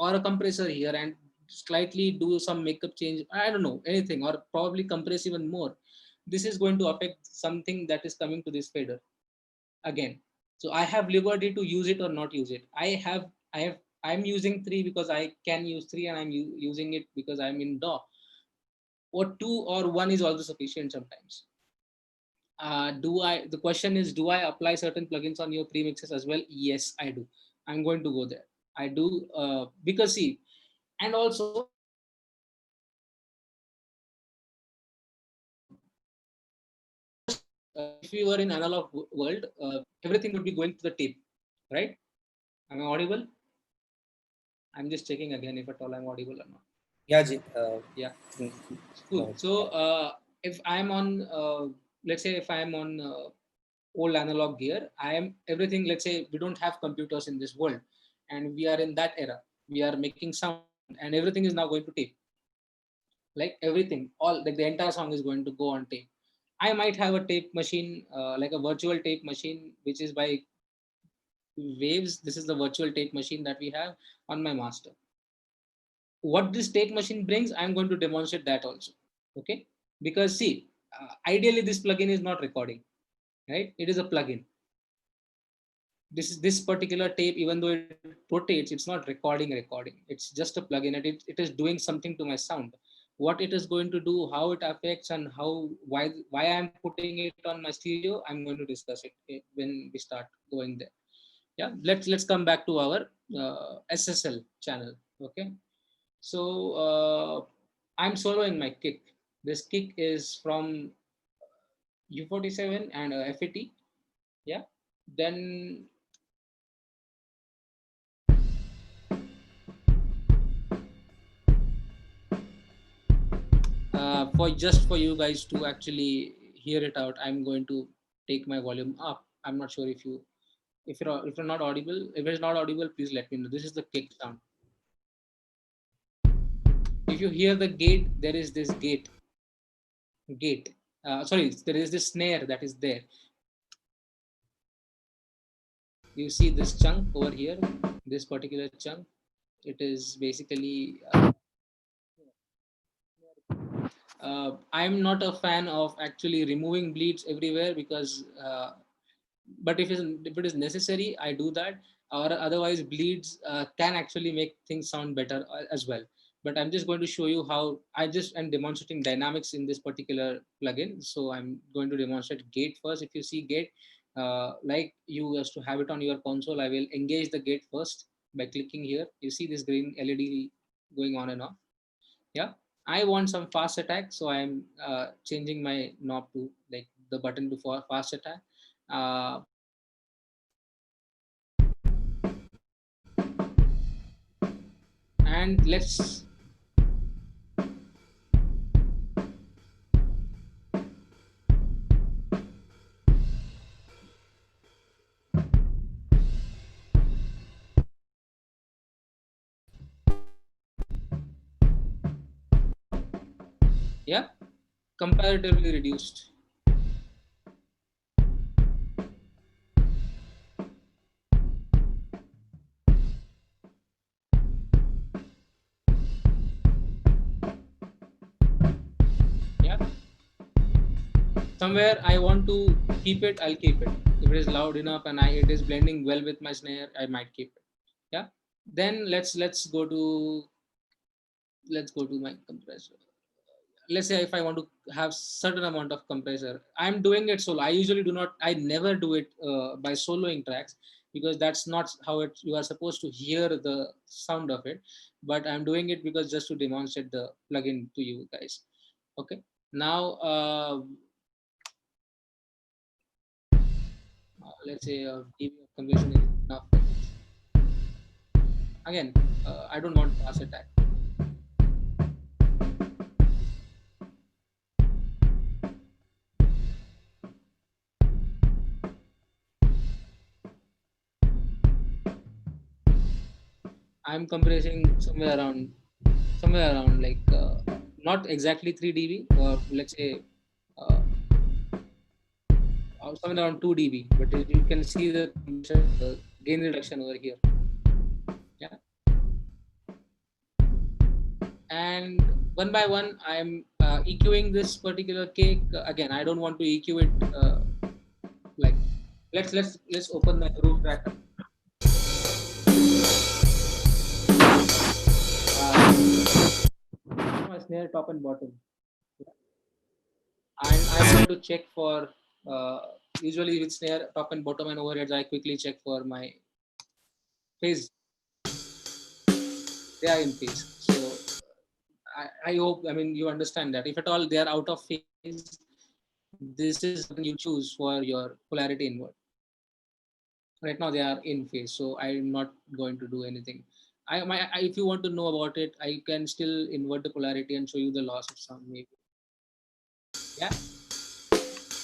Speaker 1: or a compressor here, and slightly do some makeup change. I don't know anything, or probably compress even more. This is going to affect something that is coming to this fader again. So I have liberty to use it or not use it. I'm using 3 because I can use 3, and I'm using it because I'm in DAW, or 2 or 1 is also sufficient sometimes. The question is, do I apply certain plugins on your premixes as well? Yes, I do. I'm going to go there. I do, because see, and also if we were in analog world, everything would be going to the tape, right? Am I audible? I'm just checking again if at all I'm audible or not.
Speaker 3: Yeah, Ji.
Speaker 1: Yeah.
Speaker 3: Mm,
Speaker 1: Cool.
Speaker 3: no.
Speaker 1: So if I'm on, let's say if I'm on old analog gear, I am everything. Let's say we don't have computers in this world, and we are in that era. We are making sound, and everything is now going to tape. Like everything, all like the entire song is going to go on tape. I might have a tape machine, like a virtual tape machine, which is by Waves. This is the virtual tape machine that we have on my master. What this tape machine brings, I'm going to demonstrate that also. Okay, because see, ideally this plugin is not recording, right? It is a plugin. This particular tape, even though it rotates, it's not recording. It's just a plugin, and it is doing something to my sound. What it is going to do, how it affects, and why I'm putting it on my stereo, I'm going to discuss it when we start going there. Yeah, let's come back to our SSL channel. Okay, so I'm soloing my kick. This kick is from U47 and FAT. Yeah, then for you guys to actually hear it out, I'm going to take my volume up. I'm not sure if you're not audible. If it's not audible, please let me know. This is the kick sound. If you hear the gate, there is this gate. Sorry, there is this snare that is there. You see this chunk over here, this particular chunk. It is basically. I'm not a fan of actually removing bleeds everywhere because but if it is necessary, I do that, or otherwise bleeds can actually make things sound better as well. but I'm just going to show you how I just am demonstrating dynamics in this particular plugin. So I'm going to demonstrate gate first. If you see gate, like you used to have it on your console, I will engage the gate first by clicking here. You see this green LED going on and off. Yeah, I want some fast attack, so I'm changing my knob to like the button to for fast attack. Uh, and let's yeah, comparatively reduced. Yeah, somewhere I want to keep it, I'll keep it. If it is loud enough and it is blending well with my snare, I might keep it. Yeah, then let's go to my compressor. Let's say if I want to have certain amount of compressor, I'm doing it solo. I never do it by soloing tracks, because that's not how it you are supposed to hear the sound of it. But I'm doing it because just to demonstrate the plugin to you guys. Okay, now let's say dB of compression is enough. Again, I don't want fast attack. I'm compressing somewhere around like not exactly 3 dB, or let's say uh, somewhere around 2 dB, but you can see the compression, the gain reduction over here. Yeah, and one by one, I'm EQing this particular cake. Again, I don't want to EQ it like let's open the groove tracker. My snare top and bottom, and I want to check for uh, usually with snare top and bottom and overheads. I quickly check for my phase. They are in phase. So I hope, I mean, you understand that if at all they are out of phase, this is the button you choose for your polarity invert. Right now they are in phase, so I'm not going to do anything. If you want to know about it, I can still invert the polarity and show you the loss of sound maybe.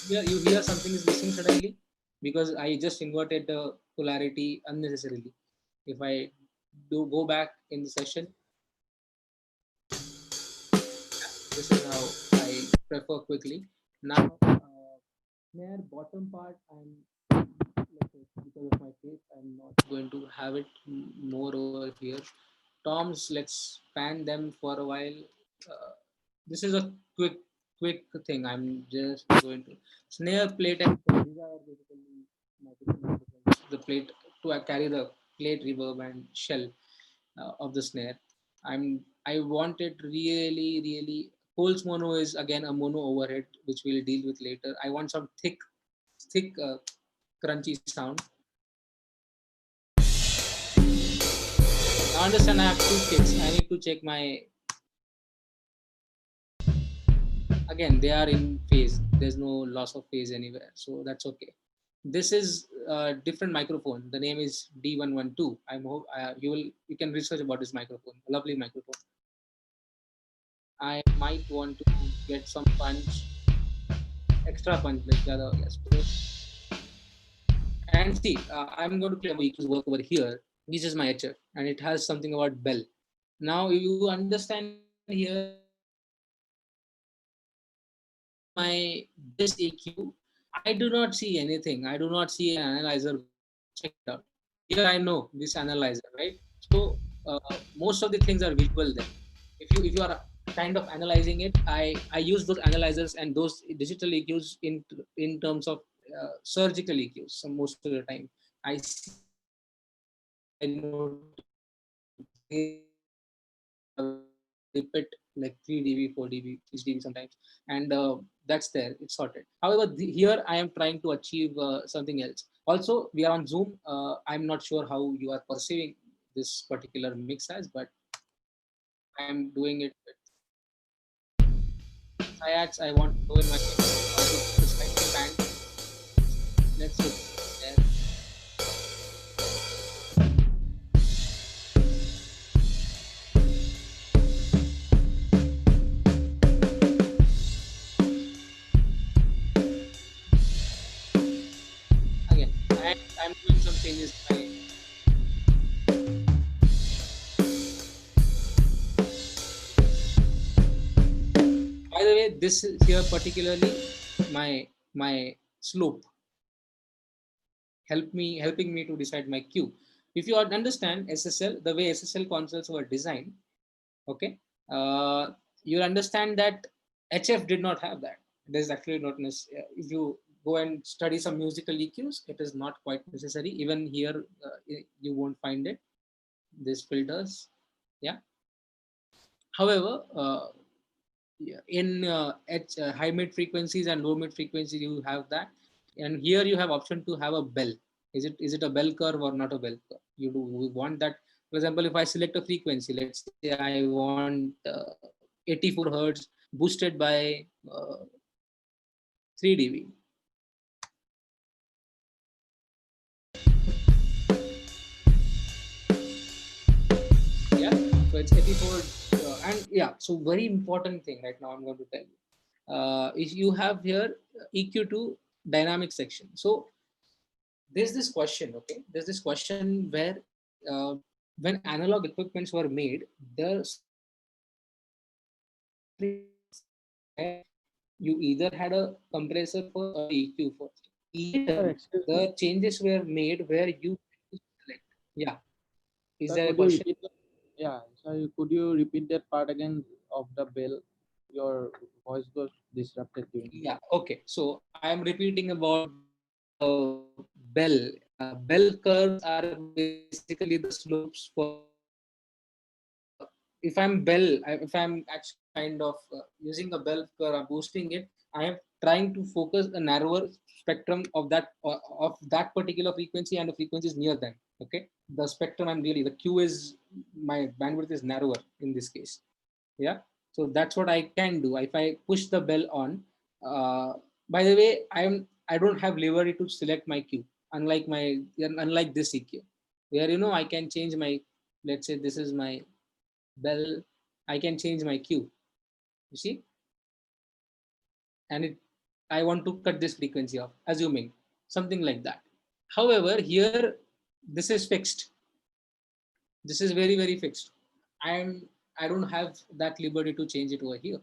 Speaker 1: Yeah, you hear something is missing suddenly because I just inverted the polarity unnecessarily. If I do go back in the session, this is how I prefer quickly. Now, snare bottom part, let's say because of my case, I'm not going to have it more over here. Toms, let's pan them for a while. Uh, this is a quick thing. I'm just going to snare plate and these are basically microphone, the plate to carry the plate reverb and shell of the snare. I want it really. Cole's mono is again a mono overhead, which we'll deal with later. I want some thick, crunchy sound. Now understand I have two kits. I need to check my. Again, they are in phase. There's no loss of phase anywhere, so that's okay. This is a different microphone. The name is D112. You can research about this microphone. Lovely microphone. I might want to get some punch, extra punch like the other. Yes. And see, I'm going to play EQ's work over here. This is my HF, and it has something about bell. Now you understand here, my this EQ, I do not see anything. I do not see an analyzer. Check it out. Here I know this analyzer, right? So most of the things are visual there. If you are kind of analyzing it, I use those analyzers and those digital EQs in terms of surgical EQs. So most of the time, I see the EQ, I notice the gain reduction, I notice the dip it like 3 dB, 4 dB, 6 dB sometimes, and that's there. It's sorted. However, here I am trying to achieve something else. Also, we are on Zoom. I'm not sure how you are perceiving this particular mix as, but I'm doing it with Sayats. I want to do in my slightly band. Let's look there. Again, I'm doing some changes. By the way, this is here particularly my slope helping me to decide my Q. If you understand SSL, the way SSL consoles were designed, okay, you'll understand that HF did not have that. It is actually not necessary. If you go and study some musical EQs, it is not quite necessary. Even here, you won't find it. These filters, yeah. However, in high mid frequencies and low mid frequencies, you have that, and here you have option to have a bell. Is it a bell curve or not a bell curve? We want that. For example, if I select a frequency, let's say I want 84 hertz boosted by 3 dB. Yeah, so it's 84, and yeah, so very important thing right now I'm going to tell you. If you have here EQ to dynamic section, so there's this question, okay? There's this question where when analog equipments were made, there where you either had a compressor first or EQ first. Later, the changes were made where you select. Yeah. Is there a question?
Speaker 5: Yeah, sorry, could you repeat that part again of the bell? Your voice got disrupted during.
Speaker 1: Yeah. Okay. So I'm repeating about the bell. Bell curves are basically the slopes for if I'm if I'm actually kind of using a bell curve, boosting it, I am trying to focus a narrower spectrum of that particular frequency and the frequencies near them. Okay, the spectrum I'm really the Q is my bandwidth is narrower in this case. Yeah, so that's what I can do. If I push the bell on, by the way, I don't have liberty to select my Q, unlike this EQ, where I can change my, let's say this is my bell, I can change my Q, you see, and I want to cut this frequency off, assuming something like that. However, here this is fixed. This is very fixed. I don't have that liberty to change it over here.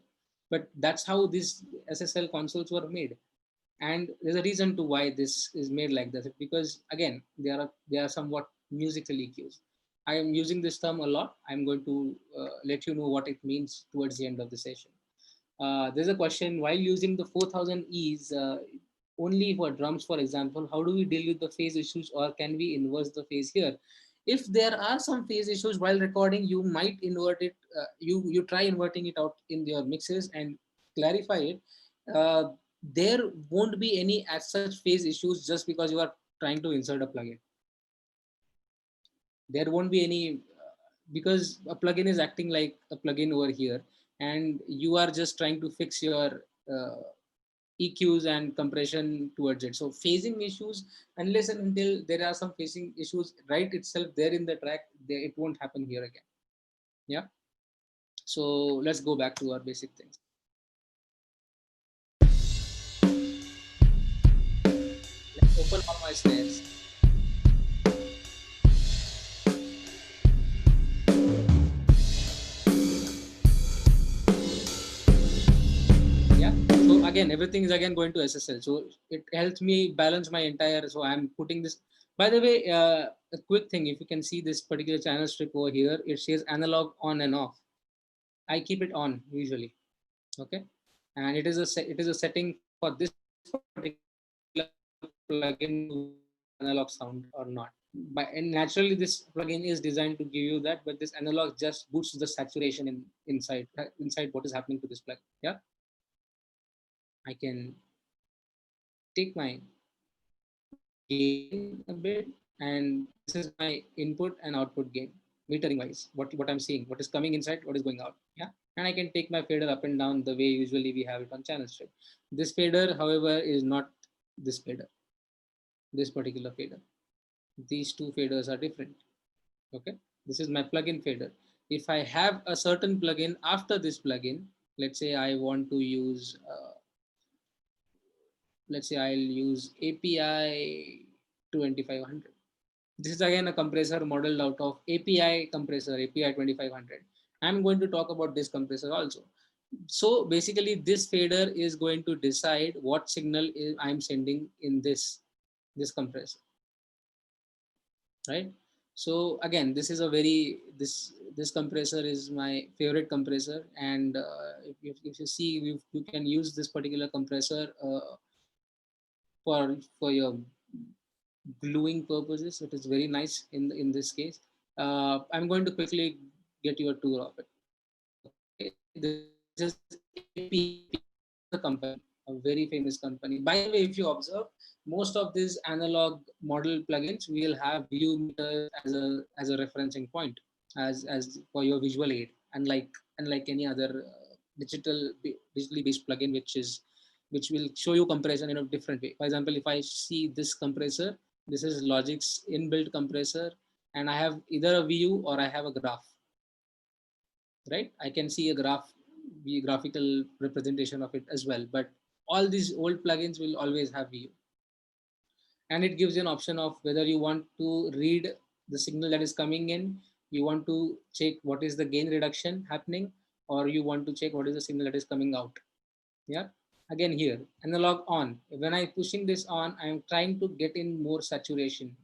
Speaker 1: But that's how these SSL consoles were made. And there's a reason to why this is made like this, because again, they are somewhat musical EQs. I am using this term a lot. I'm going to let you know what it means towards the end of the session. There's a question, while using the 4000 E's only for drums, for example, how do we deal with the phase issues, or can we inverse the phase here? If there are some phase issues while recording, you might invert it. You try inverting it out in your mixes and clarify it. There won't be any as such phase issues just because you are trying to insert a plugin. There won't be any because a plugin is acting like a plugin over here, and you are just trying to fix your EQs and compression towards it. So phasing issues, unless and until there are some phasing issues right itself there in the track, it won't happen here again. Yeah. So let's go back to our basic things. Let's open all my snares. So again, everything is again going to SSL. So it helps me balance my entire. So I'm putting this. By the way, a quick thing, if you can see this particular channel strip over here, it says analog on and off. I keep it on usually. Okay, and it is a setting for this particular plugin to analog sound or not. And naturally, this plugin is designed to give you that, but this analog just boosts the saturation inside what is happening to this plugin. Yeah, I can take my gain a bit, and this is my input and output gain, metering wise, what I'm seeing, what is coming inside, what is going out. Yeah, and I can take my fader up and down the way usually we have it on channel strip. This fader, however, is not this fader, this particular fader. These two faders are different. Okay, this is my plugin fader. If I have a certain plugin after this plugin, let's say I want to use, let's say I'll use API 2500. This is again a compressor modeled out of API compressor, API 2500. I'm going to talk about this compressor also. So basically this fader is going to decide what signal I'm sending in this compressor, right? So again, this is a very, this compressor is my favorite compressor. And if you see, you can use this particular compressor for your gluing purposes. It is very nice in this case. I'm going to quickly get you a tour of it. Okay. This is a company, a very famous company. By the way, if you observe, most of these analog model plugins will have view meter as a referencing point, as for your visual aid, unlike any other digitally based plugin, which will show you compression in a different way. For example, if I see this compressor, this is Logic's inbuilt compressor, and I have either a view or I have a graph, right? I can see a graphical representation of it as well. But all these old plugins will always have view. And it gives you an option of whether you want to read the signal that is coming in, you want to check what is the gain reduction happening, or you want to check what is the signal that is coming out. Yeah. Again here, analog on. When I'm pushing this on, I'm trying to get in more saturation,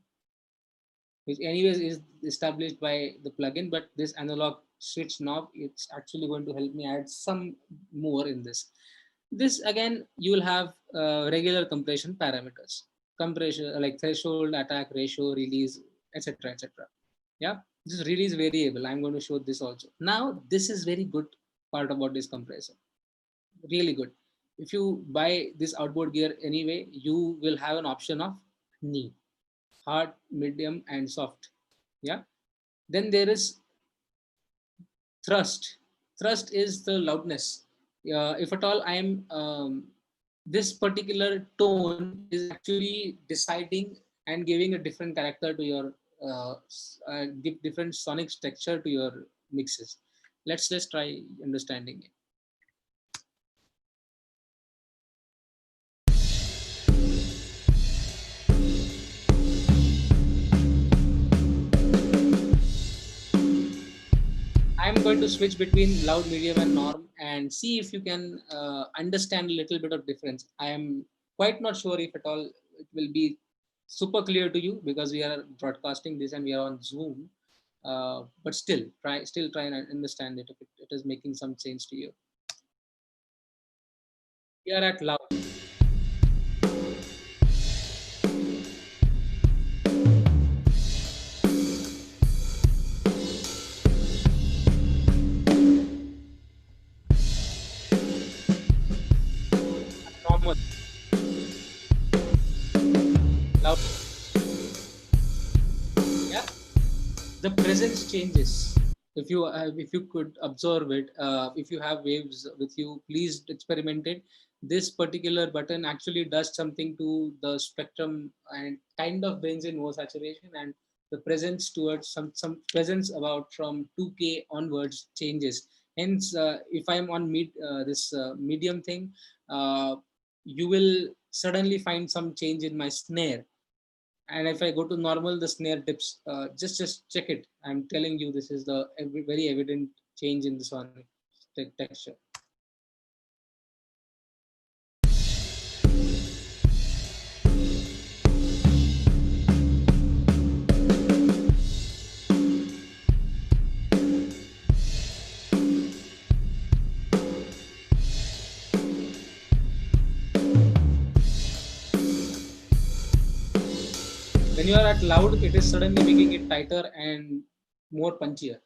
Speaker 1: which anyways is established by the plugin, but this analog switch knob, it's actually going to help me add some more in this. This again, you will have regular compression parameters, compression like threshold, attack, ratio, release, etc., etc. Yeah, this release variable. I'm going to show this also. Now, this is very good part about this compressor. Really good. If you buy this outboard gear anyway, you will have an option of knee, hard, medium, and soft. Yeah. Then there is thrust. Thrust is the loudness. If at all I am, this particular tone is actually deciding and giving a different character to your, give different sonic texture to your mixes. Let's try understanding it. I'm going to switch between loud, medium, and norm and see if you can understand a little bit of difference. I am quite not sure if at all it will be super clear to you because we are broadcasting this and we are on Zoom. But still try and understand it if it is making some sense to you. We are at loud. Normal. Loud. Yeah. The presence changes. If you could observe it, if you have waves with you, please experiment it. This particular button actually does something to the spectrum and kind of brings in more saturation, and the presence towards some presence about from 2K onwards changes. Hence, if I'm on this medium thing, you will suddenly find some change in my snare. And if I go to normal, the snare dips. Just check it. I'm telling you, this is the very evident change in the sonic texture. When you are at loud, it is suddenly making it tighter and more punchier.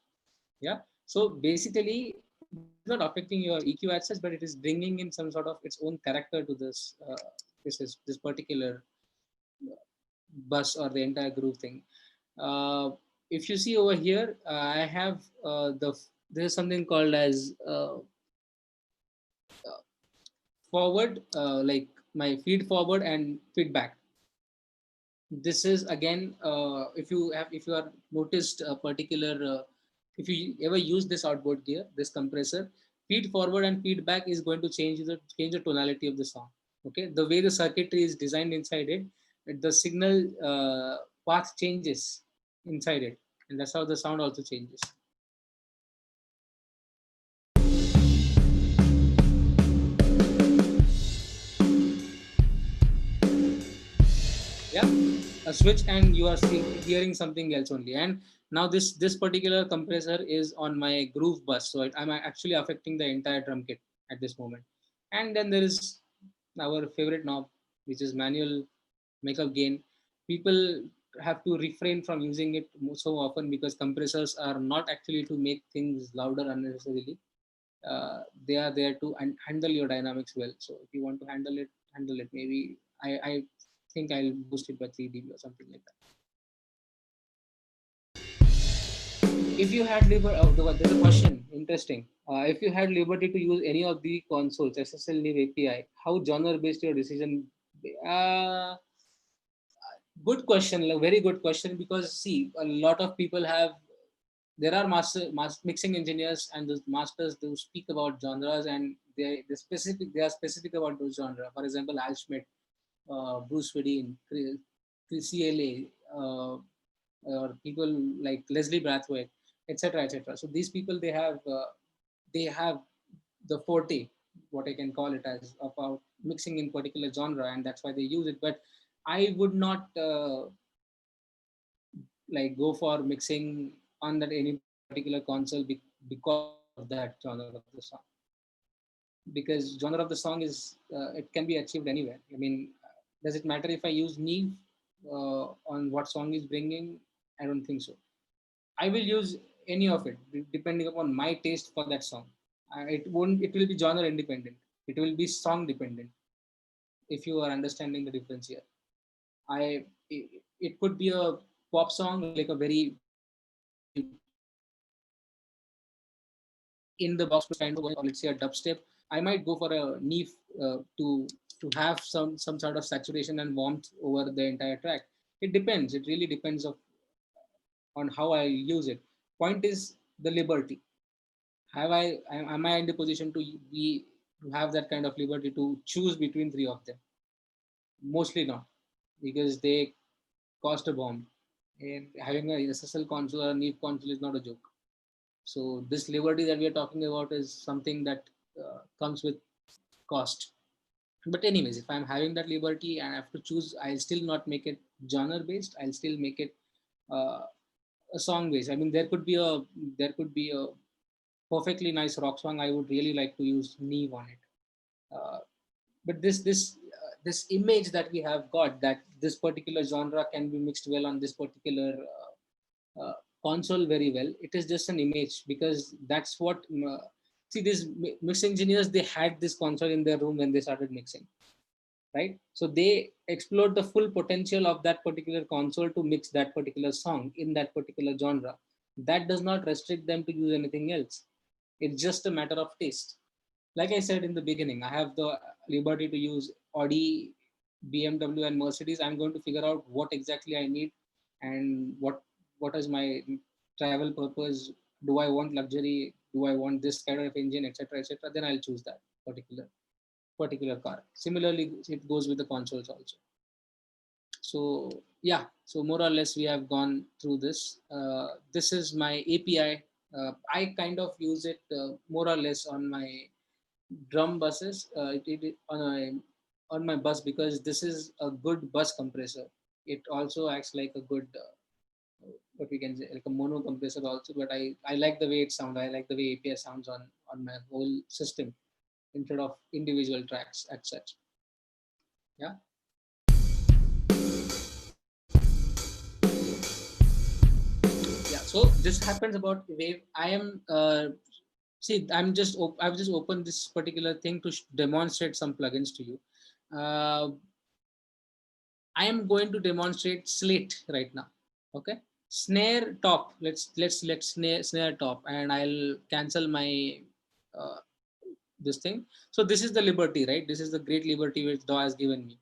Speaker 1: Yeah. So basically, this is not affecting your EQ as such, but it is bringing in some sort of its own character to this this particular bus or the entire groove thing. Uh, if you see over here, I have there is something called as forward, like my feed forward and feedback. This is again, if you are noticed a particular, if you ever use this outboard gear, this compressor, feed forward and feedback is going to change the tonality of the song. Okay, the way the circuitry is designed inside it, the signal path changes inside it, and that's how the sound also changes. Yeah, a switch and you are hearing something else only. And now this particular compressor is on my groove bus, so I'm actually affecting the entire drum kit at this moment. And then there is our favorite knob, which is manual makeup gain. People have to refrain from using it so often because compressors are not actually to make things louder unnecessarily. They are there to handle your dynamics well. So if you want to handle it. Maybe I think I'll boost it by 3 dB or something like that. If you had liberty, there's a question, interesting. If you had liberty to use any of the consoles, SSL, NIV, API, how genre-based your decision? Uh, Good question, like very good question. Because see, a lot of people have. There are mixing engineers and those masters who speak about genres, and they are specific about those genre. For example, Al Schmidt, Bruce Swedin, CLA, or people like Leslie Brathwaite, etc., etc. So these people, they have the forte, what I can call it as, about mixing in particular genre, and that's why they use it. But I would not like go for mixing on that any particular console because of that genre of the song. Because genre of the song is it can be achieved anywhere. I mean, does it matter if I use Neve on what song is bringing? I don't think so. I will use any of it depending upon my taste for that song. It won't. It will be genre independent. It will be song dependent. If you are understanding the difference here, it could be a pop song, like a very in the box kind of, or let's say a dubstep. I might go for a Neve to have some sort of saturation and warmth over the entire track. It depends. It really depends on how I use it. Point is the liberty. Am I in the position to have that kind of liberty to choose between three of them? Mostly not, because they cost a bomb. And having a SSL console or a Neve console is not a joke. So this liberty that we are talking about is something that comes with cost. But anyways, if I'm having that liberty and I have to choose, I'll still not make it genre based. I'll still make it uh, a song based. I mean, there could be a perfectly nice rock song. I would really like to use Neve on it. Uh, but this image that we have got, that this particular genre can be mixed well on this particular console very well, it is just an image. Because that's what see, these mix engineers, they had this console in their room when they started mixing, right? So they explored the full potential of that particular console to mix that particular song in that particular genre. That does not restrict them to use anything else. It's just a matter of taste. Like I said in the beginning, I have the liberty to use Audi, BMW, and Mercedes. I'm going to figure out what exactly I need and what is my travel purpose. Do I want luxury? Do I want this kind of engine, etc., etc.? Then I'll choose that particular car. Similarly, it goes with the consoles also. So yeah, so more or less we have gone through this. This is my API. I kind of use it more or less on my drum buses, on my bus, because this is a good bus compressor. It also acts like a good what we can say, like a mono compressor also. But I like the way it sounds. I like the way API sounds on my whole system instead of individual tracks as such. Yeah. So this happens about wave. I am see. I've just opened this particular thing to demonstrate some plugins to you. I am going to demonstrate Slate right now. Okay, snare top. Let's snare top, and I'll cancel my uh, this thing. So this is the liberty, right? This is the great liberty which DAW has given me.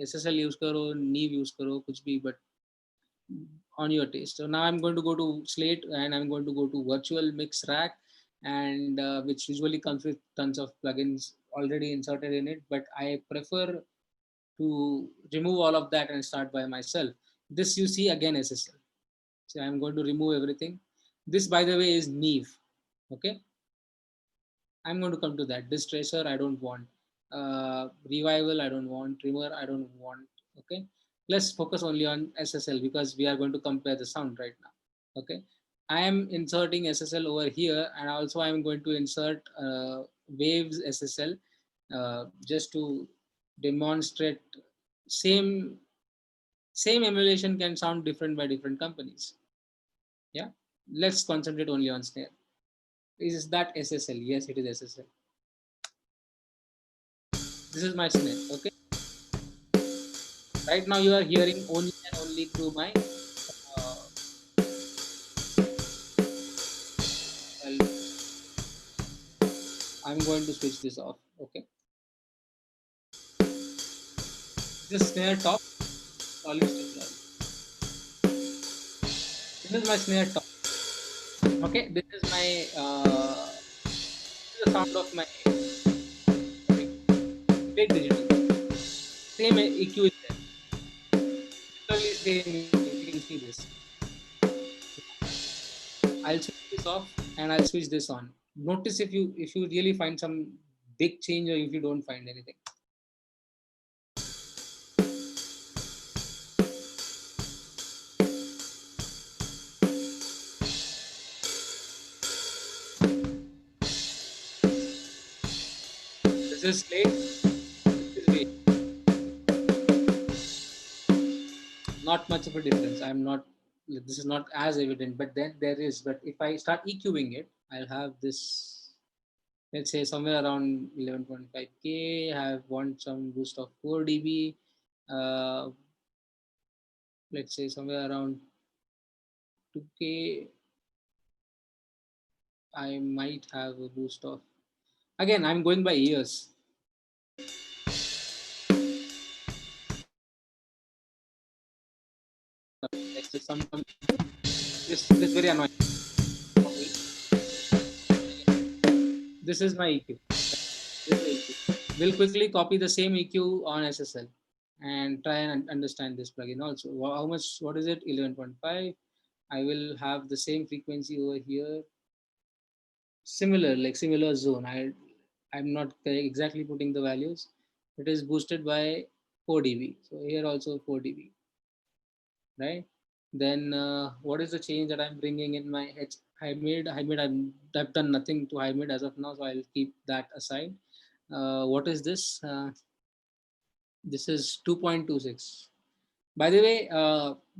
Speaker 1: SSL use karo, Neve use karo, kuch bhi, but on your taste. So now I'm going to go to Slate and I'm going to go to virtual mix rack, and which usually comes with tons of plugins already inserted in it, but I prefer to remove all of that and start by myself. This you see again SSL. So I'm going to remove everything. This, by the way, is Neve. Okay, I'm going to come to that. This tracer I don't want. Revival I don't want. Trimmer I don't want. Okay, let's focus only on SSL because we are going to compare the sound right now. Okay, I am inserting SSL over here, and also I am going to insert Waves SSL just to demonstrate same emulation can sound different by different companies. Yeah, let's concentrate only on snare. Is that SSL? Yes, it is SSL. This is my snare. Okay, right now you are hearing only and only through my well, I'm going to switch this off. Okay, this snare top solid state level. This is my snare top. Okay, this is my this is the sound of my big digital. Same EQ is there. Literally same EQ. You can see this. I'll switch this off and I'll switch this on. Notice if you really find some big change or if you don't find anything. This is Slate. This is Wave. Not much of a difference. I'm not. This is not as evident, but then there is. But if I start EQing it, I'll have this. Let's say somewhere around 11.5K. I want some boost of 4 dB. Let's say somewhere around 2K. I might have a boost of. Again, I'm going by ears. Let's say some. This very annoying. This is my EQ. This is EQ. We'll quickly copy the same EQ on SSL and try and understand this plugin also. How much? What is it? 11.5. I will have the same frequency over here. Similar zone. I'm not exactly putting the values. It is boosted by 4 dB. So here also 4 dB, right? Then what is the change that I'm bringing in my high mid? I've done nothing to high mid as of now, so I'll keep that aside. What is this? This is 2.26. By the way,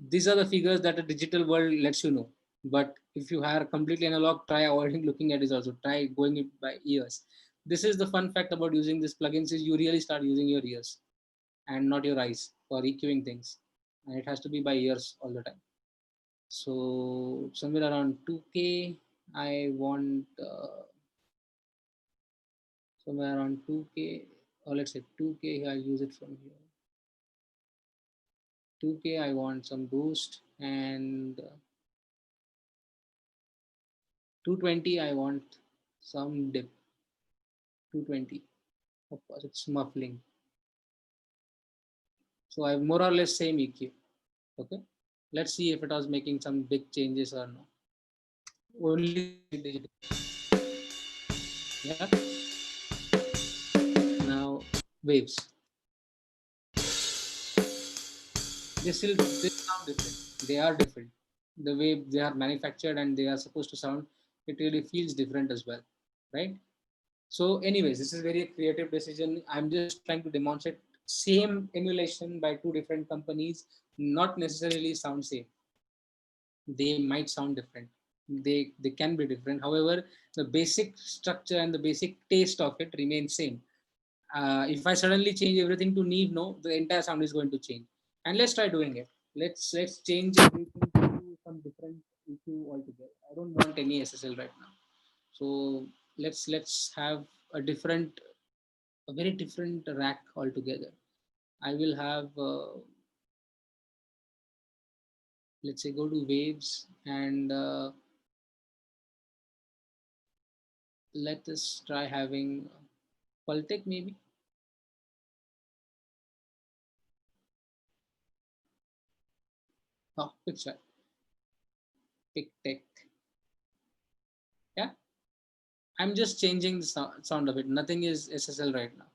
Speaker 1: these are the figures that a digital world lets you know. But if you are completely analog, try avoiding looking at this also. Try going it by ears. This is the fun fact about using this plugins is you really start using your ears and not your eyes for EQing things. And it has to be by ears all the time. So somewhere around 2K, I want somewhere around 2K, or let's say 2K, I'll use it from here. 2K, I want some boost, and 220, I want some dip. 220, of course, it's muffling. So I have more or less same EQ. Okay, let's see if it was making some big changes or not. Only digital. Yeah. Now waves. They sound different. They are different. The way they are manufactured and they are supposed to sound, it really feels different as well, right? So anyways, this is very creative decision. I'm just trying to demonstrate same emulation by two different companies, not necessarily sound same. they might sound different. They can be different. However, the basic structure and the basic taste of it remains same. If I suddenly change everything to need no, the entire sound is going to change. And let's try doing it. Let's change everything to some different EQ altogether. I don't want any SSL right now. So let's have a very different rack altogether. I will have let's say go to waves and let us try having Pultec maybe. Oh, picture. Pick tech. Yeah. I'm just changing the sound of it. Nothing is SSL right now.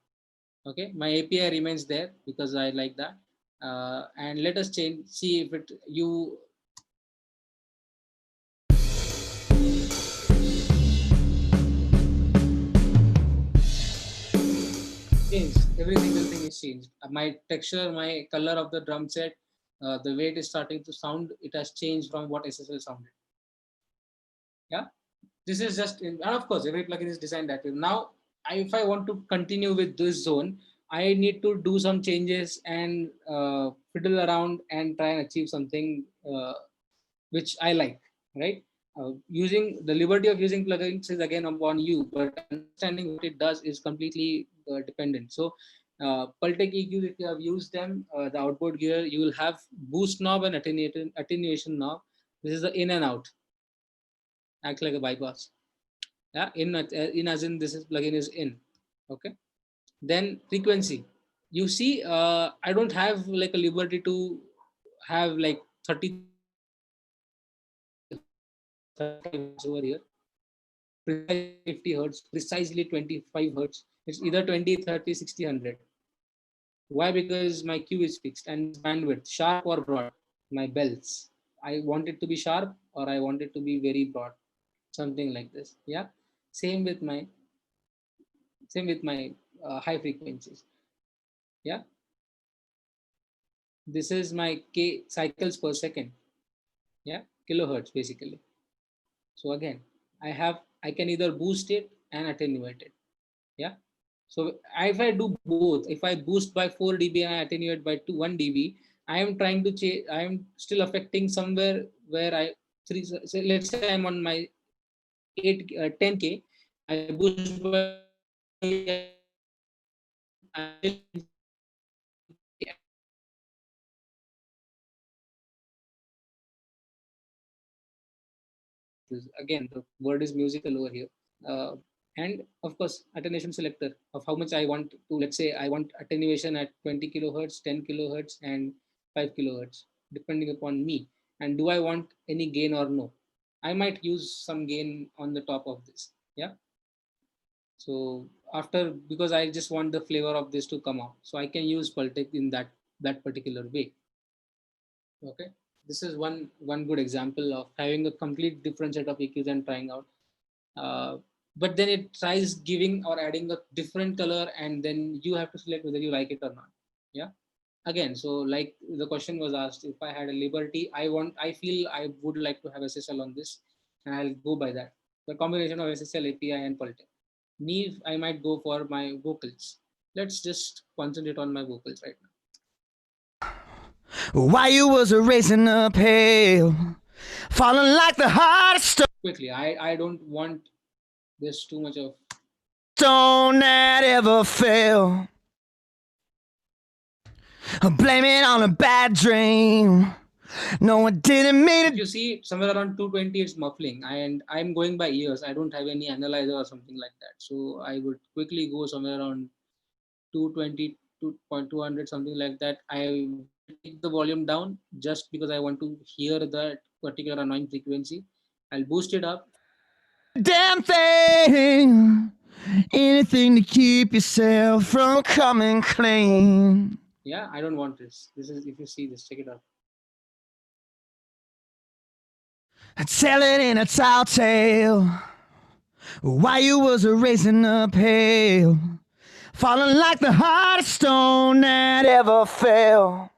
Speaker 1: Okay. My API remains there because I like that. And let us see if it, you, changed. Every single thing is changed. My texture, my color of the drum set, the way it is starting to sound, it has changed from what SSL sounded. Yeah, this is just, and of course, every plugin is designed that way. Now, if I want to continue with this zone, I need to do some changes and fiddle around and try and achieve something which I like, right? Using the liberty of using plugins is again upon you, but understanding what it does is completely dependent. So, Pultec EQs, if you have used them, the outboard gear, you will have boost knob and attenuation knob. This is the in and out, act like a bypass. Yeah, in as in this is plugin is in. Okay. Then frequency. You see, I don't have like a liberty to have like 30 over here. Precisely 50 hertz, precisely 25 hertz. It's either 20, 30, 60, 100. Why? Because my Q is fixed and it's bandwidth, sharp or broad. My bells. I want it to be sharp or I want it to be very broad. Something like this. Yeah. Same with my high frequencies. Yeah. This is my K cycles per second. Yeah. Kilohertz basically. So again, I can either boost it and attenuate it. Yeah. So if I do both, if I boost by 4 dB and I attenuate by 1 dB, I am trying to change. I am still affecting somewhere where so let's say I'm on my 10K. I boost by again the word is musical over here. And of course attenuation selector of how much I want to, let's say I want attenuation at 20 kilohertz, 10 kilohertz and 5 kilohertz depending upon me, and do I want any gain or no. I might use some gain on the top of this. Yeah. So after, because I just want the flavor of this to come out, so I can use Pultec in that particular way. Okay, this is one good example of having a complete different set of EQs and trying out. But then it tries giving or adding a different color, and then you have to select whether you like it or not. Yeah. Again, so like the question was asked, if I had a liberty, I feel I would like to have SSL on this, and I'll go by that. The combination of SSL, API, and Pultec. Neve, I might go for my vocals. Let's just concentrate on my vocals right now.
Speaker 6: Why you was racing uphill, falling like the hardest
Speaker 1: Quickly, I don't want this too much of
Speaker 6: stone that ever fell. Blame it on a bad dream. No, I didn't mean
Speaker 1: if
Speaker 6: it.
Speaker 1: you see somewhere around 220, it's muffling, and I'm going by ears. I don't have any analyzer or something like that. So I would quickly go somewhere around 220, 200, something like that. I will take the volume down just because I want to hear that particular annoying frequency. I'll boost it up.
Speaker 6: Damn thing. Anything to keep yourself from coming clean.
Speaker 1: Yeah, I don't want this. This is, if you see this, check it out.
Speaker 6: Tell it in a tall tale. Why you was racing uphill, falling like the hardest stone that ever fell.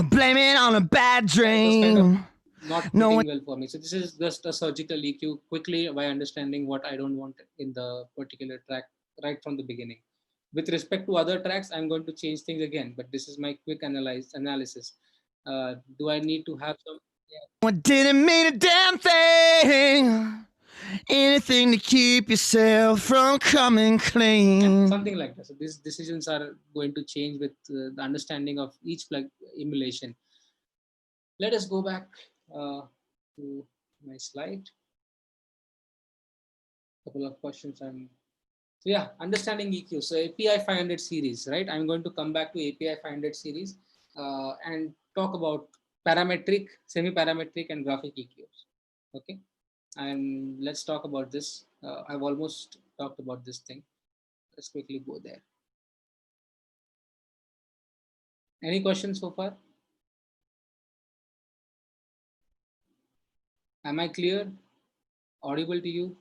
Speaker 6: Blame it on a bad
Speaker 1: It was kind of
Speaker 6: dream.
Speaker 1: not
Speaker 6: No
Speaker 1: fitting well for me. So this is just a surgical EQ quickly by understanding what I don't want in the particular track right from the beginning. With respect to other tracks, I'm going to change things again, but this is my quick analysis. Do I need to have some?
Speaker 6: I didn't mean a damn thing. Anything to keep yourself from coming clean.
Speaker 1: Something like that. So these decisions are going to change with the understanding of each plug emulation. Let us go back to my slide. Couple of questions. So yeah, understanding EQ. So API 500 series, right? I'm going to come back to API 500 series and talk about parametric, semi-parametric, and graphic EQs. Okay, and let's talk about this. I've almost talked about this thing. Let's quickly go there. Any questions so far? Am I clear? Audible to you?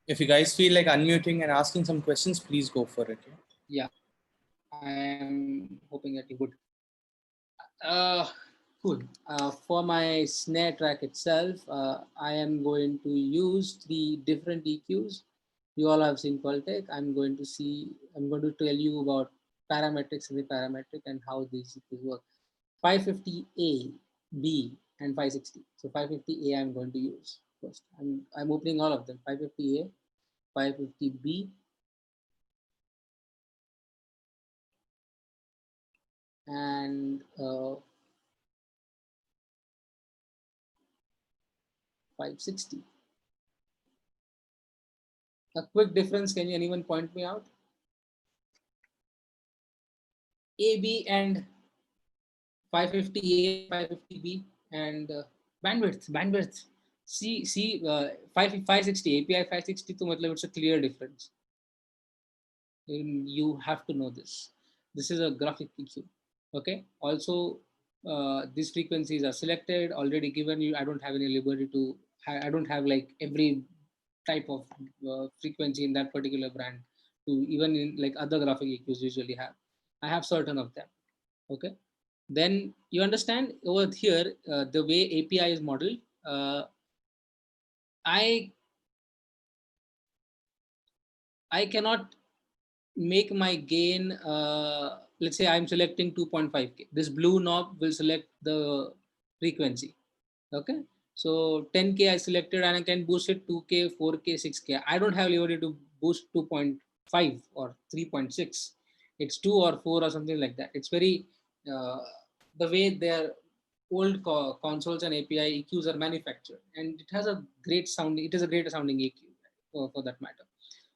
Speaker 3: If you guys feel like unmuting and asking some questions, please go for it.
Speaker 1: Yeah, I am hoping that you would. Cool. For my snare track itself, I am going to use 3 different EQs. You all have seen Qualtech. I'm going to tell you about parametrics and the parametric and how these EQs work. 550A, B, and 560. So 550A I'm going to use first. I'm opening all of them. 550A, 550B, and 560. A quick difference, can anyone point me out? AB and 550A, 550B, and bandwidth. See, 560 API 560 to matlab it's a clear difference. You have to know this. This is a graphic EQ. Okay. Also, these frequencies are selected already given you. I don't have any liberty to. I don't have like every type of frequency in that particular brand to even in like other graphic EQs usually have. I have certain of them. Okay. Then you understand over here the way API is modeled. I cannot make my gain. Let's say I'm selecting 2.5K. This blue knob will select the frequency. Okay. So 10K I selected and I can boost it 2K, 4K, 6K. I don't have liberty to boost 2.5 or 3.6. It's 2 or 4 or something like that. It's very, the way their old consoles and API EQs are manufactured. And it has a great sounding, it is a great sounding EQ for that matter.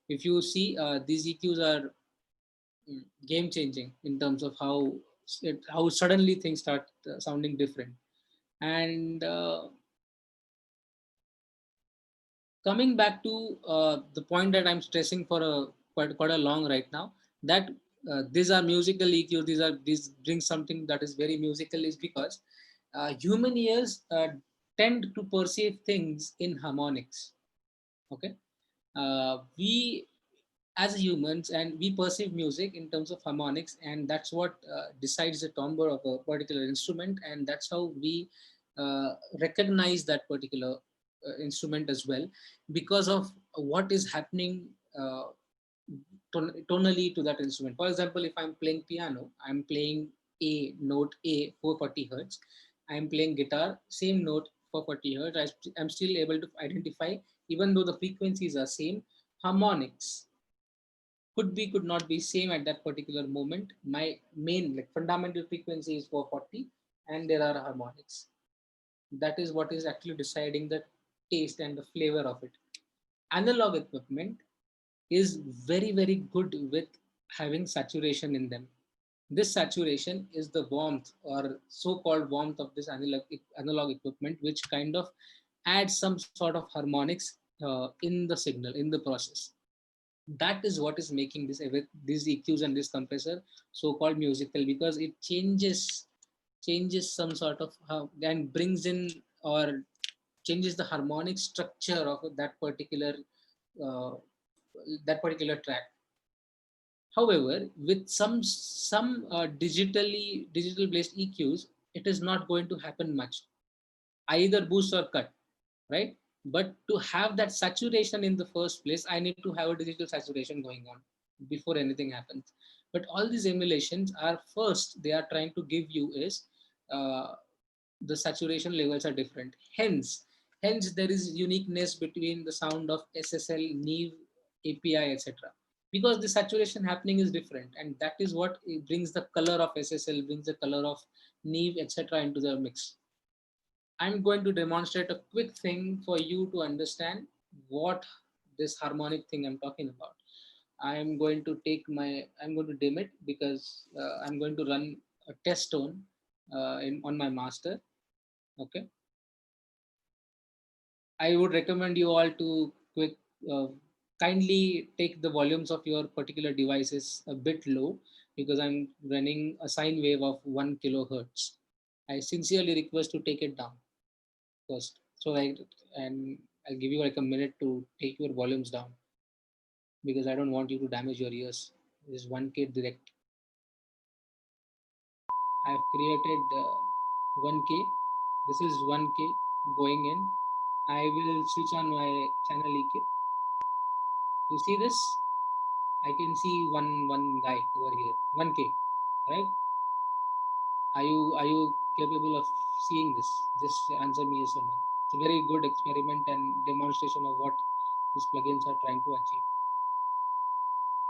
Speaker 1: If you see, these EQs are game changing in terms of how suddenly things start sounding different. And coming back to the point that I'm stressing for quite a long right now, that these are musical EQ, these bring something that is very musical, is because human ears tend to perceive things in harmonics. Okay, we as humans and we perceive music in terms of harmonics, and that's what decides the timbre of a particular instrument, and that's how we recognize that particular instrument as well, because of what is happening tonally to that instrument. For example, if I'm playing piano, I'm playing a note A 440 hertz. I'm playing guitar, same note 440 hertz. I'm still able to identify, even though the frequencies are same, harmonics could not be same at that particular moment. My main like fundamental frequency is 440 and there are harmonics. That is what is actually deciding the taste and the flavor of it. Analog equipment is very good with having saturation in them. This saturation is the warmth or so-called warmth of this analog equipment, which kind of adds some sort of harmonics in the signal, in the process. That is what is making these EQs and this compressor so-called musical, because it changes some sort of and brings in or changes the harmonic structure of that particular track. However, with some digital based EQs, it is not going to happen much. Either boost or cut, right? But to have that saturation in the first place, I need to have a digital saturation going on before anything happens. But all these emulations are first, they are trying to give you is uh, the saturation levels are different. Hence there is uniqueness between the sound of SSL, Neve, API, etc. Because the saturation happening is different, and that is what brings the color of SSL, brings the color of Neve, etc. into the mix. I'm going to demonstrate a quick thing for you to understand what this harmonic thing I'm talking about. I'm going to dim it because I'm going to run a test tone on my master. Okay. I would recommend you all to uh, kindly take the volumes of your particular devices a bit low because I'm running a sine wave of 1 kilohertz. I sincerely request to take it down first. And I'll give you like a minute to take your volumes down because I don't want you to damage your ears. This is 1K direct. I've created 1K. This is 1K going in. I will switch on my channel EQ. You see this? I can see one guy over here. 1K, right? Are you capable of seeing this? Just answer me yes or no. It's a very good experiment and demonstration of what these plugins are trying to achieve.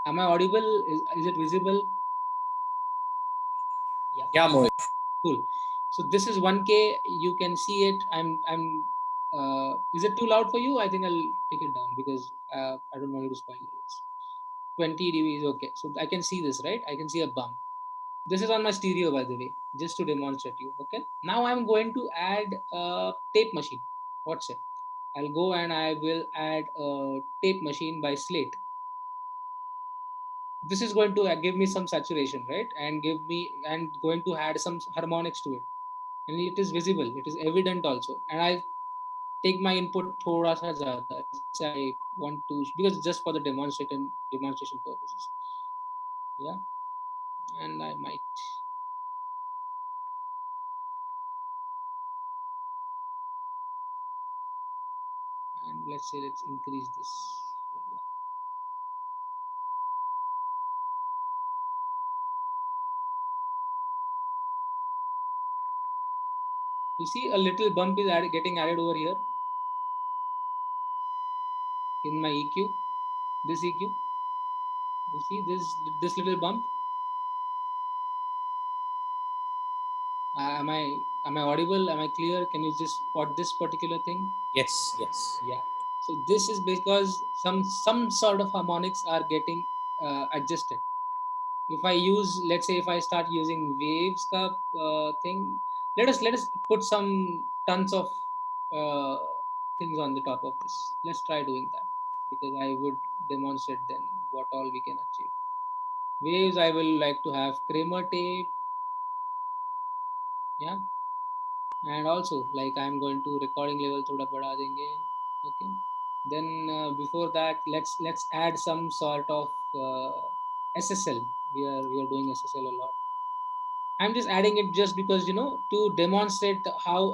Speaker 1: Am I audible? Is it visible? Yeah.
Speaker 3: Yeah, Mohit.
Speaker 1: Cool. So this is 1K. You can see it. Is it too loud for you? I think I'll take it down because I don't want you to spoil it. 20 dB is okay. So I can see this, right? I can see a bump. This is on my stereo, by the way, just to demonstrate you. Okay. Now I'm going to add a tape machine. What's it? I'll go and I will add a tape machine by Slate. This is going to give me some saturation, right? And going to add some harmonics to it. And it is visible, it is evident also. And I take my input thoda sa zyada. I want to, because just for the demonstration purposes. Yeah. And I might, and let's increase this. You see a little bump is getting added over here in my EQ, this EQ. You see this little bump. Am I audible? Am I clear? Can you just spot this particular thing?
Speaker 3: Yes, yes.
Speaker 1: Yeah. So this is because some sort of harmonics are getting adjusted. If I use, let's say, if I start using waves ka thing, let us put some tons of uh, things on the top of this. Let's try doing that because I would demonstrate then what all we can achieve. Waves, I will like to have Kramer tape, yeah, and also like I'm going to recording level thoda bada denge, okay. Then before that, let's add some sort of SSL. We are doing SSL a lot. I'm just adding it just because to demonstrate how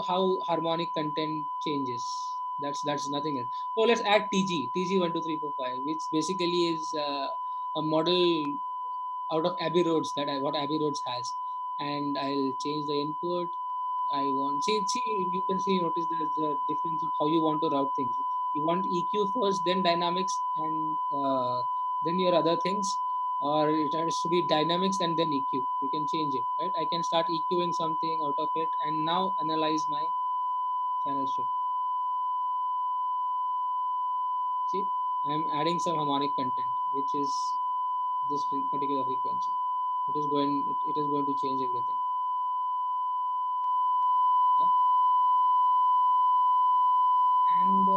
Speaker 1: harmonic content changes. That's nothing else. Oh, let's add TG 12345, which basically is a model out of Abbey Roads what Abbey Roads has, and I'll change the input. I want see you can see notice the difference of how you want to route things. You want EQ first, then dynamics, and then your other things, or it has to be dynamics and then EQ. You can change it, right? I can start EQing something out of it, and now analyze my channel strip. See, I'm adding some harmonic content, which is this particular frequency. It is going to change everything. Yeah. And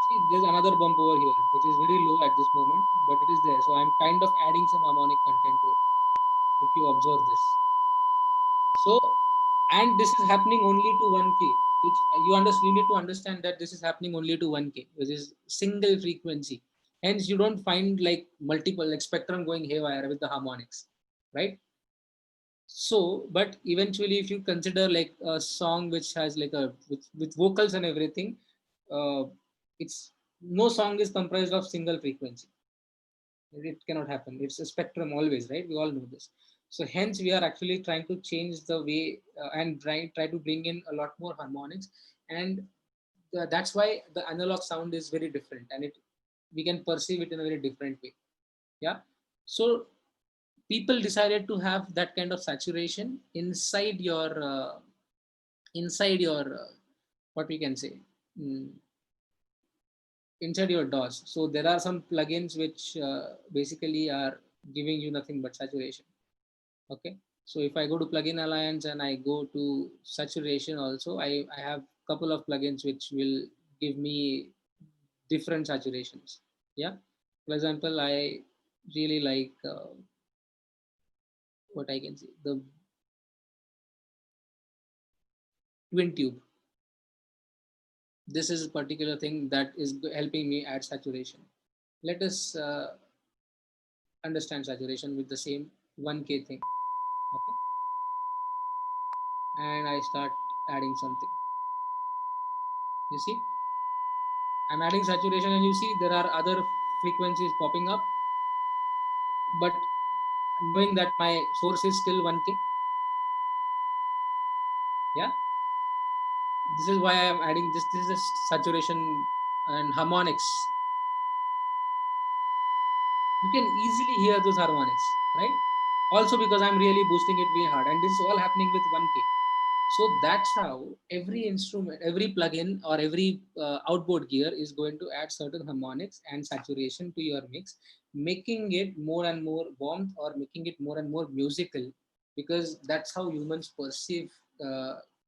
Speaker 1: see, there's another bump over here, which is very low at this moment, but it is there. So I'm kind of adding some harmonic content to it. If you observe this, so and this is happening only to 1K, which you need to understand that this is happening only to 1K, which is single frequency. Hence, you don't find like multiple like spectrum going haywire with the harmonics, right? So, but eventually, if you consider like a song which has like a with vocals and everything, uh, it's no song is comprised of single frequency. It cannot happen. It's a spectrum always, right? We all know this. So hence we are actually trying to change the way and try to bring in a lot more harmonics, and that's why the analog sound is very different, and it we can perceive it in a very different way. Yeah. So people decided to have that kind of saturation inside your what we can say. mm, Inside your DOS. So there are some plugins which basically are giving you nothing but saturation. Okay. So if I go to Plugin Alliance and I go to saturation also, I have a couple of plugins which will give me different saturations. Yeah. For example, I really like what I can say, the twin tube. This is a particular thing that is helping me add saturation. Let us understand saturation with the same 1K thing. Okay. And I start adding something. You see, I'm adding saturation, and you see there are other frequencies popping up. But knowing that my source is still 1K, yeah, this is why I am adding this. This is a saturation and harmonics. You can easily hear those harmonics, right? Also because I'm really boosting it way hard, and this is all happening with 1K. So that's how every instrument, every plugin or every outboard gear is going to add certain harmonics and saturation to your mix, making it more and more warmth or making it more and more musical, because that's how humans perceive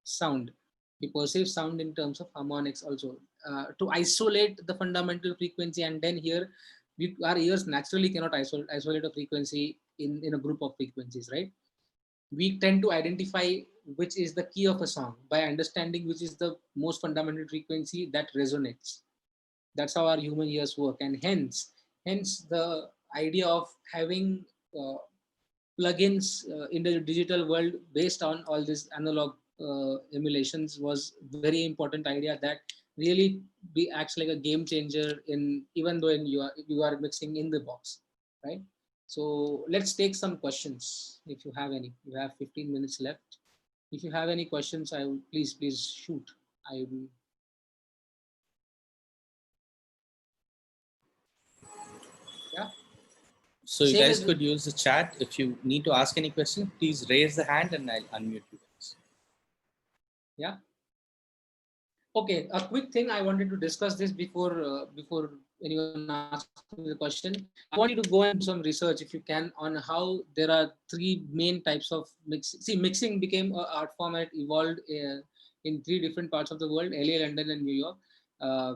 Speaker 1: sound. We perceive sound in terms of harmonics also. To isolate the fundamental frequency, and then here our ears naturally cannot isolate a frequency in a group of frequencies, right? We tend to identify which is the key of a song by understanding which is the most fundamental frequency that resonates. That's how our human ears work, and hence the idea of having uh, plugins in the digital world based on all these analog emulations was very important idea that really acts like a game changer in, even though you are mixing in the box, right? So let's take some questions if you have any. You have 15 minutes left. If you have any questions, I will please shoot. I will. Yeah.
Speaker 3: So you
Speaker 1: Same
Speaker 3: guys
Speaker 1: as
Speaker 3: could use the chat. If you need to ask any question, please raise the hand and I'll unmute you guys.
Speaker 1: yeah. Okay, a quick thing I wanted to discuss this before anyone asks me the question. I want you to go and do some research if you can on how there are three main types of mix. See, mixing became an art form and evolved in three different parts of the world: LA, London, and New York. Uh,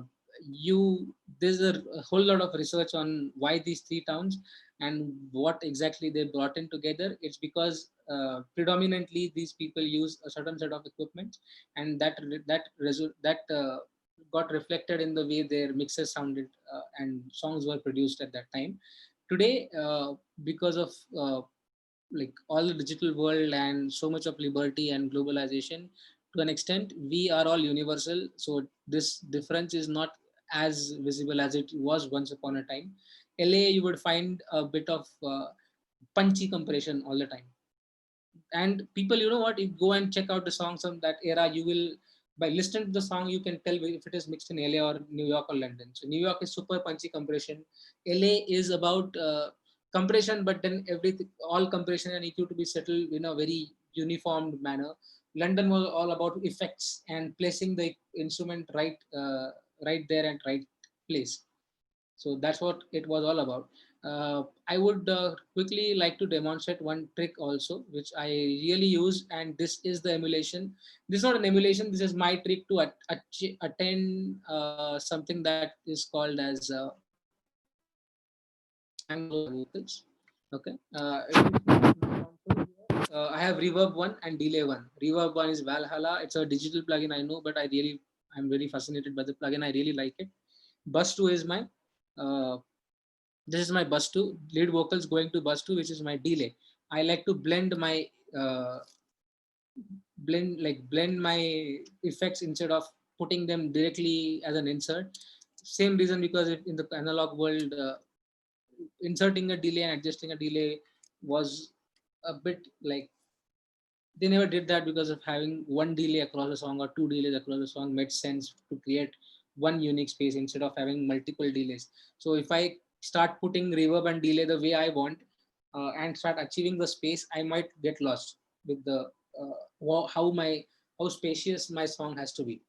Speaker 1: there's a whole lot of research on why these three towns and what exactly they brought in together. It's because predominantly these people use a certain set of equipment, and that got reflected in the way their mixes sounded and songs were produced at that time. Today, because of like all the digital world and so much of liberty and globalization, to an extent we are all universal, so this difference is not as visible as it was once upon a time. La, you would find a bit of punchy compression all the time, and people, you know what, if you go and check out the songs of that era, you will, by listening to the song, you can tell if it is mixed in LA or New York or London. So New York is super punchy compression, LA is about compression, but then everything, all compression and EQ to be settled in a very uniformed manner. London was all about effects and placing the instrument right there and right place. So that's what it was all about. I would quickly like to demonstrate one trick also, which I really use, and this is the emulation. This is not an emulation. This is my trick to attain something that is called as I'm vocals. Okay. I have reverb one and delay one. Reverb one is Valhalla. It's a digital plugin, I know, but I'm very fascinated by the plugin. I really like it. Bus 2 is my This is my bus 2, lead vocals going to bus 2, which is my delay. I like to blend my blend my effects instead of putting them directly as an insert. Same reason, because if in the analog world, inserting a delay and adjusting a delay was a bit like, they never did that, because of having one delay across a song or two delays across a song made sense to create one unique space instead of having multiple delays. So if I start putting reverb and delay the way I want, and start achieving the space, I might get lost with the how spacious my song has to be,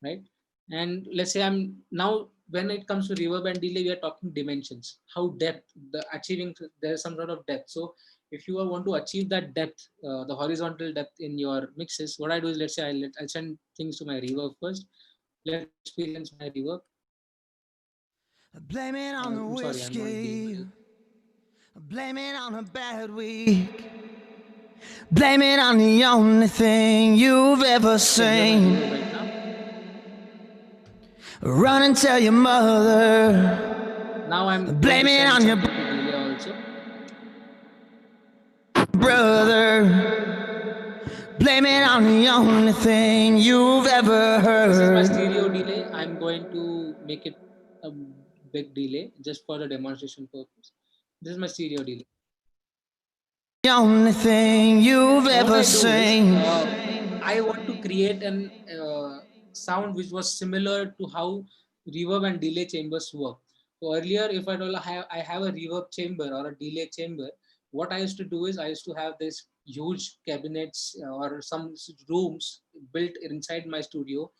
Speaker 1: right? And let's say I'm now, when it comes to reverb and delay, we are talking dimensions, how depth the achieving, there is some sort of depth. So if you want to achieve that depth, the horizontal depth in your mixes, what I do is, let's say I'll send things to my reverb first. Let's experience my reverb.
Speaker 6: Blame it on the
Speaker 1: I'm sorry, I'm not being
Speaker 6: whiskey. Blame it on a bad week. Blame it on the only thing you've ever seen.
Speaker 1: reverb right now.
Speaker 6: Run and tell your mother.
Speaker 1: Now I'm
Speaker 6: Blame it on your
Speaker 1: something to delay also.
Speaker 6: brother. Blame it on the only thing you've ever
Speaker 1: This is my
Speaker 6: heard.
Speaker 1: stereo delay. I'm going to make it a big delay just for the demonstration purpose. This is my stereo delay.
Speaker 6: The only thing you've
Speaker 1: What
Speaker 6: ever
Speaker 1: I do is,
Speaker 6: seen.
Speaker 1: I want to create an sound which was similar to how reverb and delay chambers work. So earlier, if I have a reverb chamber or a delay chamber, what I used to do is, I used to have this huge cabinets or some rooms built inside my studio,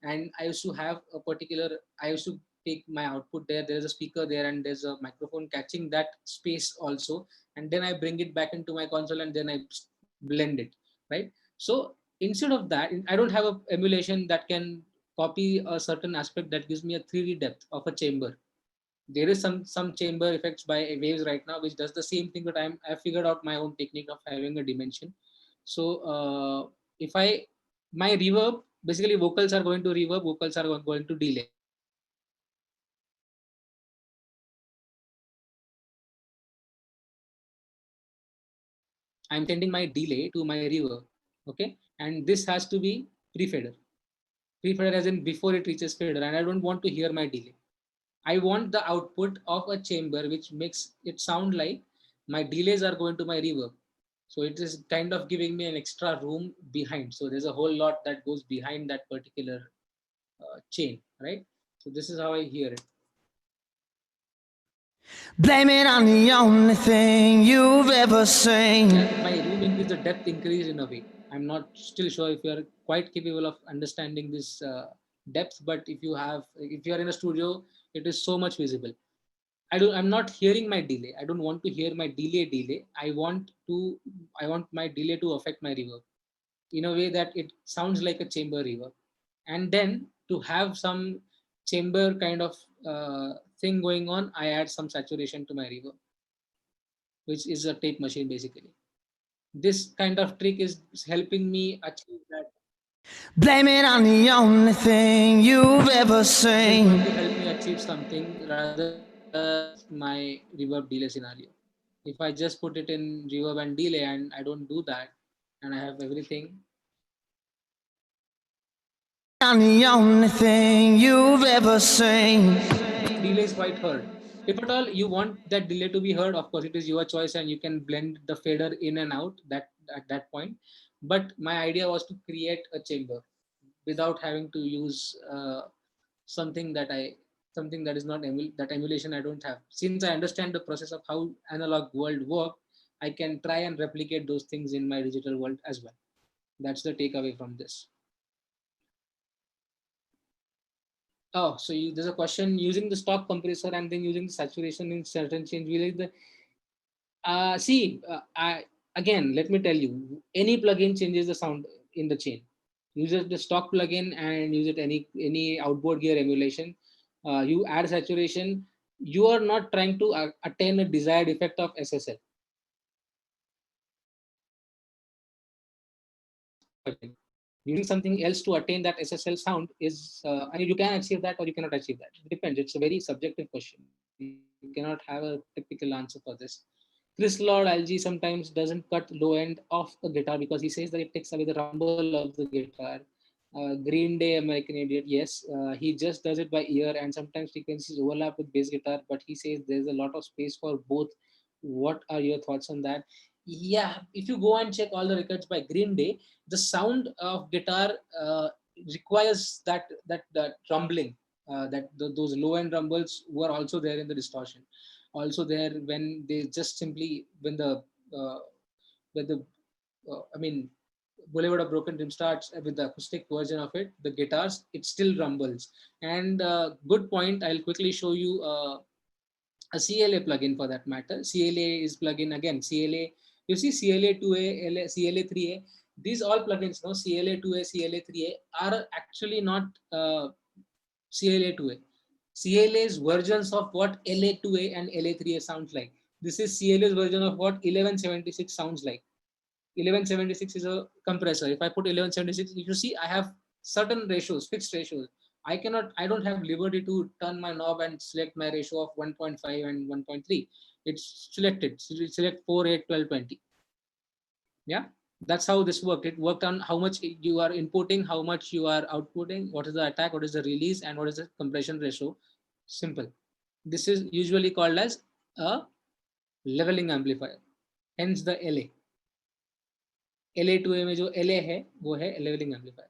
Speaker 1: and I used to have a particular. I used to take my output there. There's a speaker there, and there's a microphone catching that space also, and then I bring it back into my console, and then I blend it, right? So instead of that, I don't have a emulation that can copy a certain aspect that gives me a 3D depth of a chamber. There is some chamber effects by Waves right now which does the same thing, but I figured out my own technique of having a dimension. So if I my reverb, basically vocals are going to reverb, vocals are going to delay. I'm sending my delay to my reverb, okay, and this has to be pre-fader. Pre-fader as in before it reaches fader, and I don't want to hear my delay. I want the output of a chamber which makes it sound like my delays are going to my reverb. So it is kind of giving me an extra room behind. So there's a whole lot that goes behind that particular chain, right? So this is how I hear it.
Speaker 6: Blame it on the only thing you've ever seen.
Speaker 1: My room increase, the depth increase in a way. I'm not still sure if you are quite capable of understanding this depth, but if you are in a studio, it is so much visible. I'm not hearing my delay. I don't want to hear my delay. I want my delay to affect my reverb in a way that it sounds like a chamber reverb. And then to have some chamber kind of thing going on, I add some saturation to my reverb, which is a tape machine basically. This kind of trick is helping me achieve that.
Speaker 6: Blame it on the only thing you've ever seen.
Speaker 1: To help me achieve something rather than my reverb delay scenario. If I just put it in reverb and delay and I don't do that, and I have everything.
Speaker 6: On the only thing you've ever seen.
Speaker 1: Delay is quite heard. If at all you want that delay to be heard, of course it is your choice and you can blend the fader in and out that at that point. But my idea was to create a chamber without having to use something that is not that emulation I don't have. Since I understand the process of how analog world work, I can try and replicate those things in my digital world as well. That's the takeaway from this. Oh, so there's a question using the stock compressor and then using the saturation in certain change. We like the again, let me tell you, any plugin changes the sound in the chain. Use the stock plugin and use it any outboard gear emulation. You add saturation. You are not trying to attain a desired effect of SSL. Using something else to attain that SSL sound is, and you can achieve that or you cannot achieve that. It depends. It's a very subjective question. You cannot have a typical answer for this. Chris Lord LG sometimes doesn't cut low end of a guitar because he says that it takes away the rumble of the guitar. Green Day American Idiot, yes, he just does it by ear, and sometimes frequencies overlap with bass guitar, but he says there's a lot of space for both. What are your thoughts on that? Yeah, if you go and check all the records by Green Day, the sound of guitar requires that rumbling, those low end rumbles were also there in the distortion, also there when they just simply uh, when the I mean Boulevard of Broken Dream starts with the acoustic version of it, the guitars, it still rumbles. And good point. I'll quickly show you a CLA plugin for that matter. CLA is plugin again. CLA, you see CLA 2A, CLA 3A. These all plugins, no, CLA 2A, CLA 3A are actually not CLA 2A. CLA's versions of what LA 2A and LA 3A sounds like. This is CLA's version of what 1176 sounds like. 1176 is a compressor. If I put 1176, if you see, I have certain ratios, fixed ratios. I don't have liberty to turn my knob and select my ratio of 1.5 and 1.3. It's selected. So select 4, 8, 12, 20. Yeah, that's how this worked. It worked on how much you are inputting, how much you are outputting, what is the attack, what is the release, and what is the compression ratio. Simple. This is usually called as a leveling amplifier. Hence the LA. LA2A में जो LA है वो है leveling amplifier.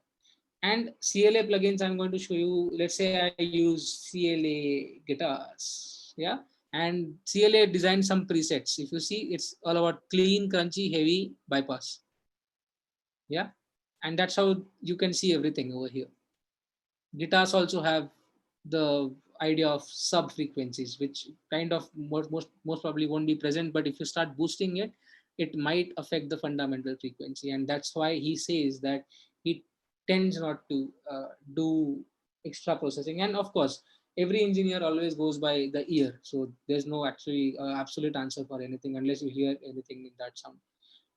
Speaker 1: And CLA plugins I'm going to show you. Let's say I use CLA guitars, yeah, and CLA designed some presets. If you see, it's all about clean, crunchy, heavy bypass, yeah, and that's how you can see everything over here. Guitars also have the idea of sub frequencies, which kind of most probably won't be present, but if you start boosting it, it might affect the fundamental frequency, and that's why he says that he tends not to do extra processing. And of course, every engineer always goes by the ear, so there's no actually absolute answer for anything unless you hear anything in that sound.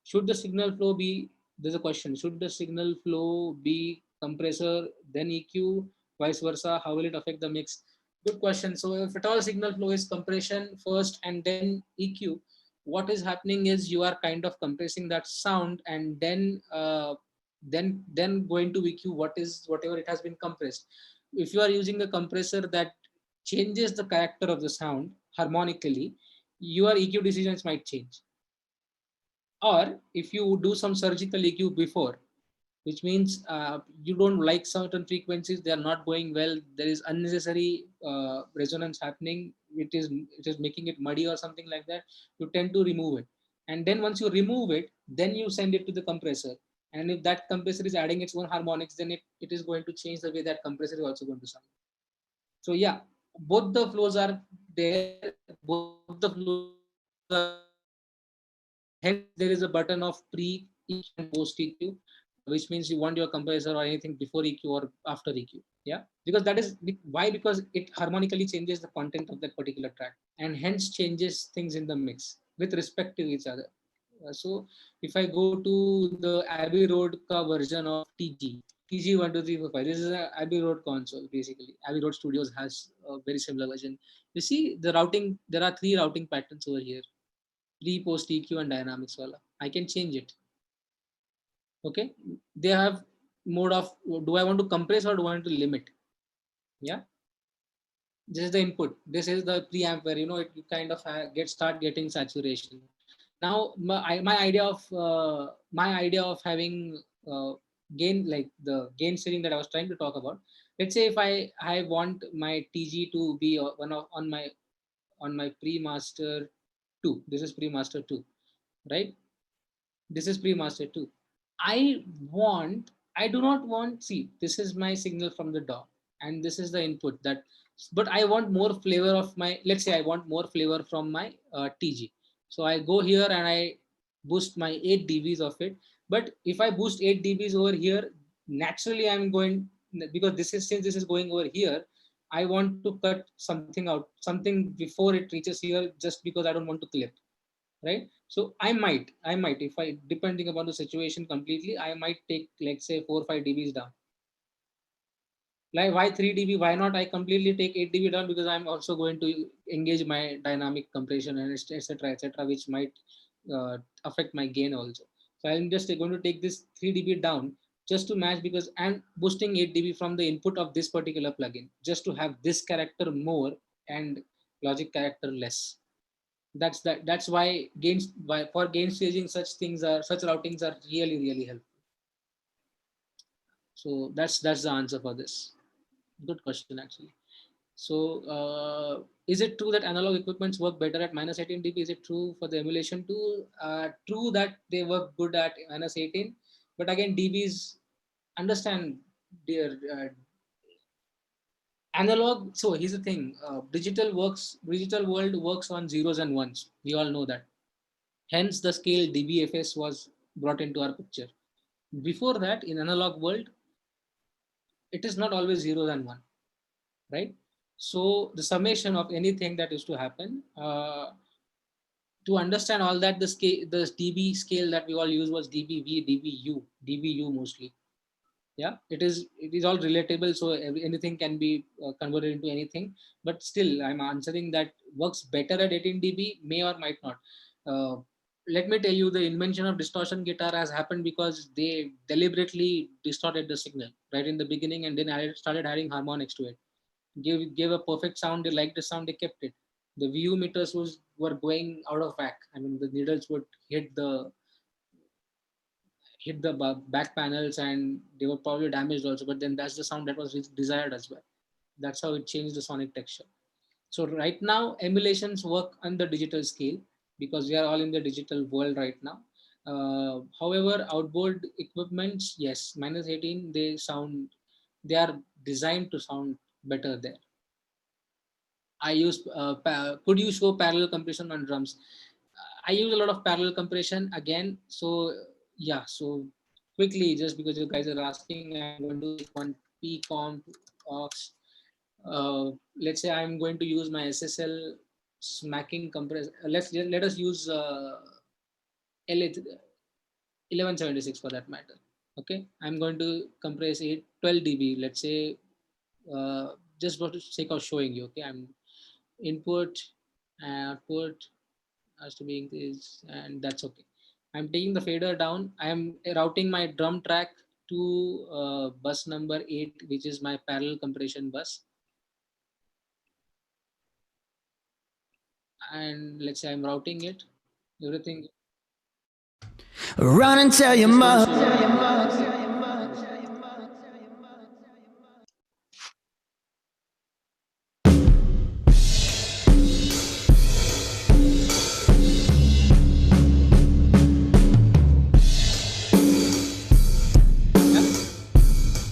Speaker 1: Should the signal flow be, there's a question, should the signal flow be compressor then EQ, vice versa? How will it affect the mix? Good question. So if at all signal flow is compression first and then EQ, what is happening is you are kind of compressing that sound and then going to EQ whatever it has been compressed. If you are using a compressor that changes the character of the sound harmonically, your EQ decisions might change. Or if you do some surgical EQ before, which means you don't like certain frequencies, they are not going well, there is unnecessary resonance happening, it is making it muddy or something like that, you tend to remove it. And then once you remove it, then you send it to the compressor. And if that compressor is adding its own harmonics, then it is going to change the way that compressor is also going to sound. So yeah, both the flows are there, both the flows are hence there is a button of pre EQ and post EQ, which means you want your compressor or anything before EQ or after EQ. Yeah, because that is why, because it harmonically changes the content of that particular track and hence changes things in the mix with respect to each other. So if I go to the Abbey Road ka version of TG 12345, this is a Abbey Road console basically. Abbey Road Studios has a very similar version. You see the routing, there are 3 routing patterns over here: pre, post, EQ, and dynamics wala. I can change it. Okay, they have mode of, do I want to compress or do I want to limit? Yeah, this is the input, this is the preamp where it kind of start getting saturation. Now my idea of having gain, like the gain setting that I was trying to talk about. Let's say if I want my TG to be on my pre-master 2. This is pre-master 2, right? This is pre-master 2. I do not want, see, this is my signal from the DAW and this is the input that, but I want more flavor of my, let's say I want more flavor from my TG. So I go here and I boost my 8 dBs of it. But if I boost 8 dBs over here, naturally I'm going, because since this is going over here, I want to cut something out, something before it reaches here, just because I don't want to clip, right? So I might, if I, depending upon the situation completely, I might take, let's say 4 or 5 dBs down. Like why 3 dB? Why not I completely take 8 dB down, because I'm also going to engage my dynamic compression and etc., which might affect my gain also. So I'm just going to take this 3 dB down just to match, because I'm boosting 8 dB from the input of this particular plugin just to have this character more and logic character less. That's why gains, for gain staging, such routings are really helpful. So that's the answer for this. Good question, actually. So is it true that analog equipments work better at minus 18 dB? Is it true for the emulation too? True that they work good at minus 18, but again, dBs, understand, dear, analog. So here's the thing: digital world works on zeros and ones. We all know that. Hence, the scale dBFS was brought into our picture. Before that, in analog world, it is not always zeros and one, right? So the summation of anything that is to happen, to understand all that, the dB scale that we all use was dBV, dBu mostly. Yeah, it is all relatable, so anything can be converted into anything. But still, I'm answering that works better at 18 dB, may or might not. Uh, Let me tell you, the invention of distortion guitar has happened because they deliberately distorted the signal right in the beginning, and then started adding harmonics to it. Gave a perfect sound. They liked the sound, they kept it. The VU meters were going out of whack. I mean, the needles would hit the back panels, and they were probably damaged also. But then that's the sound that was desired as well. That's how it changed the sonic texture. So right now, emulations work on the digital scale because we are all in the digital world right now. However, outboard equipments, yes, minus 18, they are designed to sound better there. I use, could you show parallel compression on drums? I use a lot of parallel compression again. So yeah, so quickly, just because you guys are asking, I'm going to take one PCOM aux. Let's say I'm going to use my SSL smacking compressor. Let us use LA 1176 for that matter. Okay, I'm going to compress 12 dB. Let's say, just for the sake of showing you. Okay, I'm input and output has to be increased, and that's okay. I'm taking the fader down. I'm routing my drum track to bus number 8, which is my parallel compression bus. And let's say I'm routing it, everything.
Speaker 6: Run and tell your mother.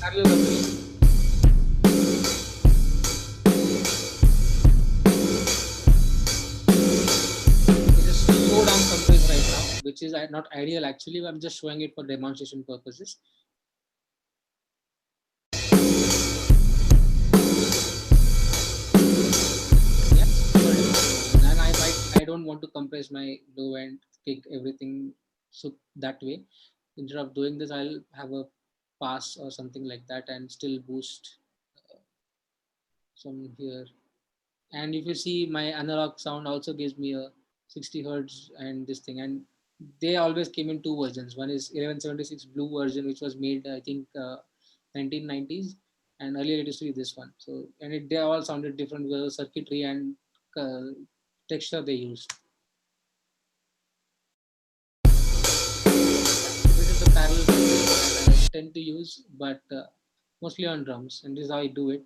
Speaker 1: Parallel compression. It is slow down compressed right now, which is not ideal actually. I'm just showing it for demonstration purposes. Yeah, and I don't want to compress my low end, kick everything so that way. Instead of doing this, I'll have a pass or something like that and still boost some here. And if you see, my analog sound also gives me a 60 hertz and this thing. And they always came in two versions. One is 1176 blue version, which was made, I think, 1990s, and earlier it used to be this one. So, and they all sounded different with the circuitry and uh, texture they used. This is the parallel that I tend to use, but mostly on drums, and this is how I do it.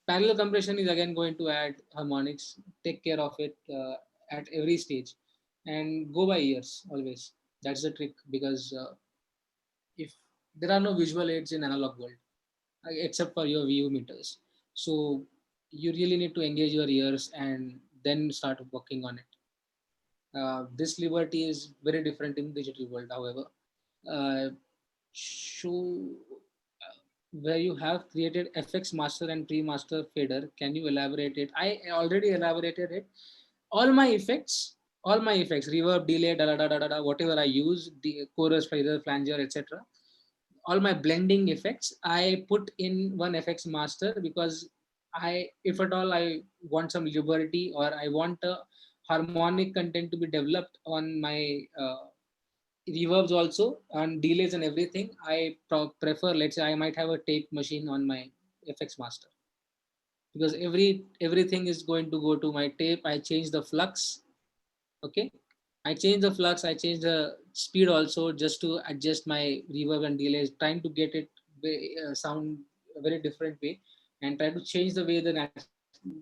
Speaker 1: Parallel compression is again going to add harmonics, take care of it at every stage, and go by ears always. That's the trick, because if there are no visual aids in analog world except for your VU meters, so you really need to engage your ears and then start working on it. This liberty is very different in digital world, however. Uh, show where you have created FX master and pre-master fader. Can you elaborate it? I already elaborated it. All my effects, reverb, delay, whatever I use, the chorus, fader, flanger, etc. all my blending effects, I put in one FX master because if at all I want some liberty or I want a harmonic content to be developed on my reverbs also and delays and everything, I prefer, let's say I might have a tape machine on my FX master because everything is going to go to my tape. I change the flux. Okay. I change the flux, I change the speed also just to adjust my reverb and delays, trying to get it sound a very different way and try to change the way that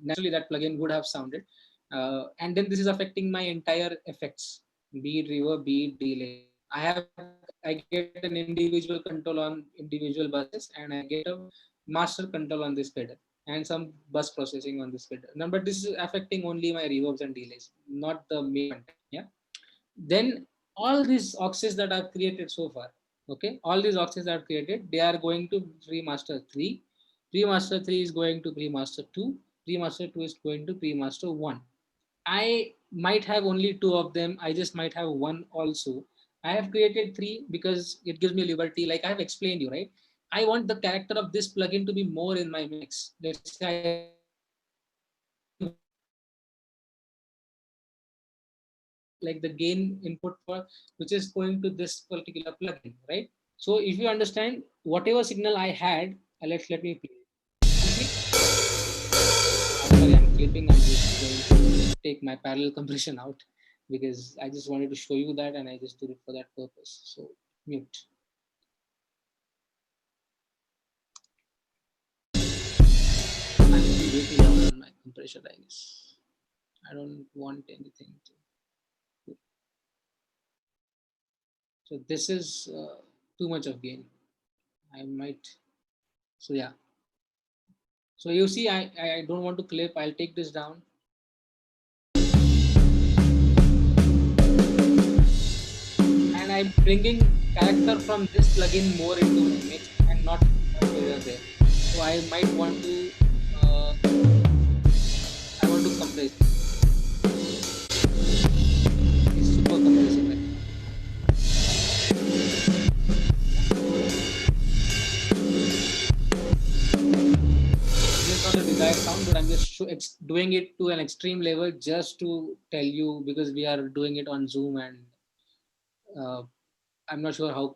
Speaker 1: naturally that plugin would have sounded. And then this is affecting my entire effects, be it reverb, be it delay. I get an individual control on individual buses and I get a master control on this pedal and some bus processing on this pedal. Now, but this is affecting only my reverbs and delays, not the main content. Yeah. Then all these auxes that I've created so far, okay, all these auxes I've created, they are going to pre-master 3. Pre-master 3 is going to pre-master 2. Pre-master 2 is going to pre-master 1. I might have only 2 of them. I just might have 1 also. I have created 3 because it gives me liberty. Like I have explained you, right? I want the character of this plugin to be more in my mix. Let's say I like the gain input for which is going to this particular plugin, right? So if you understand whatever signal I had, let me play. Sorry, I'm clipping. I'm just going to take my parallel compression out because I just wanted to show you that and I just did it for that purpose. So mute. I'm way too loud on my compression, I guess. I don't want anything to. So this is too much of gain. I might. So yeah. So you see, I don't want to clip. I'll take this down. And I'm bringing character from this plugin more into the mix and not over there. So I might want to, I want to compress. It's super compressive. Right? Not a desired sound, but I'm just doing it to an extreme level just to tell you because we are doing it on Zoom and I'm not sure how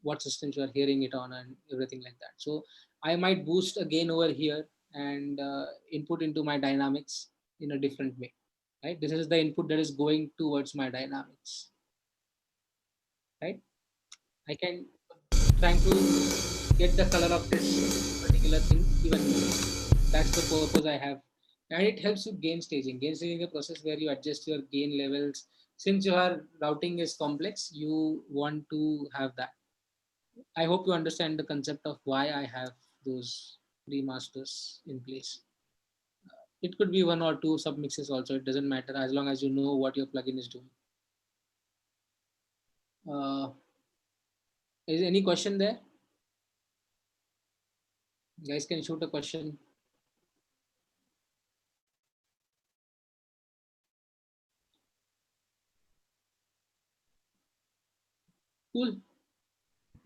Speaker 1: what systems you are hearing it on and everything like that. So I might boost again over here and input into my dynamics in a different way. Right, this is the input that is going towards my dynamics. Right, I can trying to get the color of this particular thing even more. That's the purpose I have. And it helps you gain staging. Gain staging is a process where you adjust your gain levels. Since your routing is complex, you want to have that. I hope you understand the concept of why I have those remasters in place. It could be 1 or 2 submixes also. It doesn't matter as long as you know what your plugin is doing. Is any question there? You guys can shoot a question. Cool.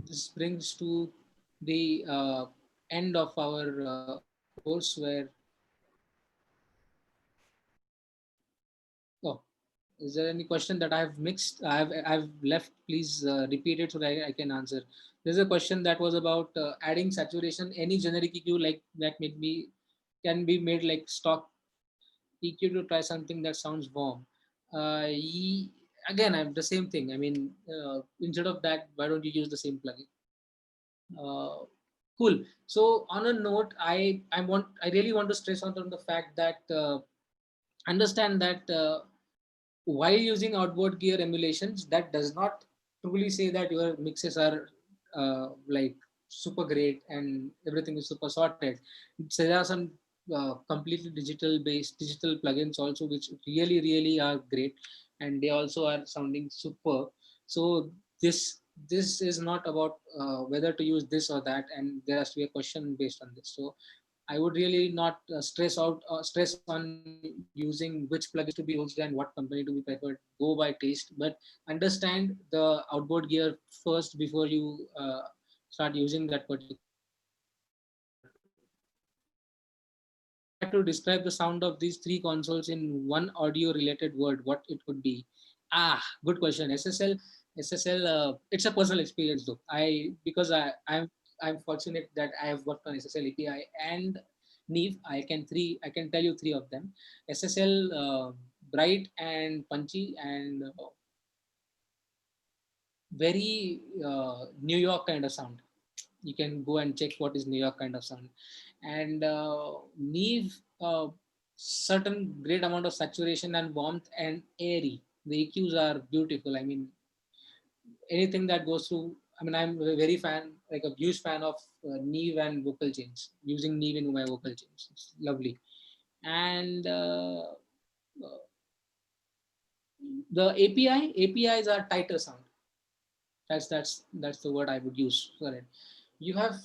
Speaker 1: This brings to the end of our course where, oh, is there any question that I've mixed? I've left, please repeat it so that I can answer. There's a question that was about adding saturation, any generic EQ like that can be made like stock EQ to try something that sounds warm. Again, I'm the same thing. I mean, instead of that, why don't you use the same plugin? Cool. So on a note, I really want to stress on the fact that understand that while using outboard gear emulations, that does not truly say that your mixes are like super great and everything is super sorted. So there are some completely digital plugins also which really are great and they also are sounding super. So this is not about whether to use this or that, and there has to be a question based on this. So I would really not stress on using which plugins to be used and what company to be preferred. Go by taste, but understand the outboard gear first before you start using that particular. If I had to describe the sound of these three consoles in one audio related word, what it could be? Good question. SSL. It's a personal experience though. I'm fortunate that I have worked on SSL API and Neve. I can tell you three of them. SSL, bright and punchy, and very New York kind of sound. You can go and check what is New York kind of sound. And Neve, certain great amount of saturation and warmth and airy. The EQs are beautiful. I mean, anything that goes through. I mean, I'm a very fan, like a huge fan of Neve and vocal chains. Using Neve in my vocal chains, it's lovely. And the APIs are tighter sound. That's the word I would use for it. You have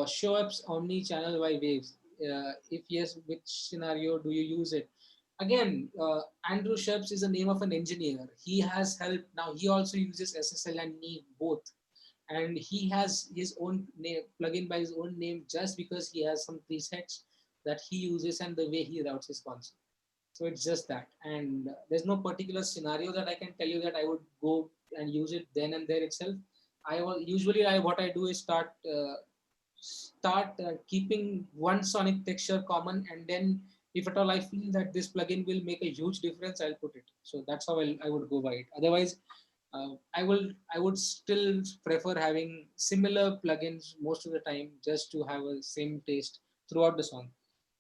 Speaker 1: show ups omni-channel by waves. If yes, which scenario do you use it? Again, Andrew Sheps is the name of an engineer. He has helped. Now he also uses SSL and Neve both, and he has his own name, plugin by his own name, just because he has some presets that he uses and the way he routes his console. So it's just that, and there's no particular scenario that I can tell you that I would go and use it then and there itself. I what I do is start keeping one sonic texture common, and then if at all I feel that this plugin will make a huge difference, I'll put it. So that's how I would go by it. Otherwise, I would still prefer having similar plugins most of the time, just to have a same taste throughout the song.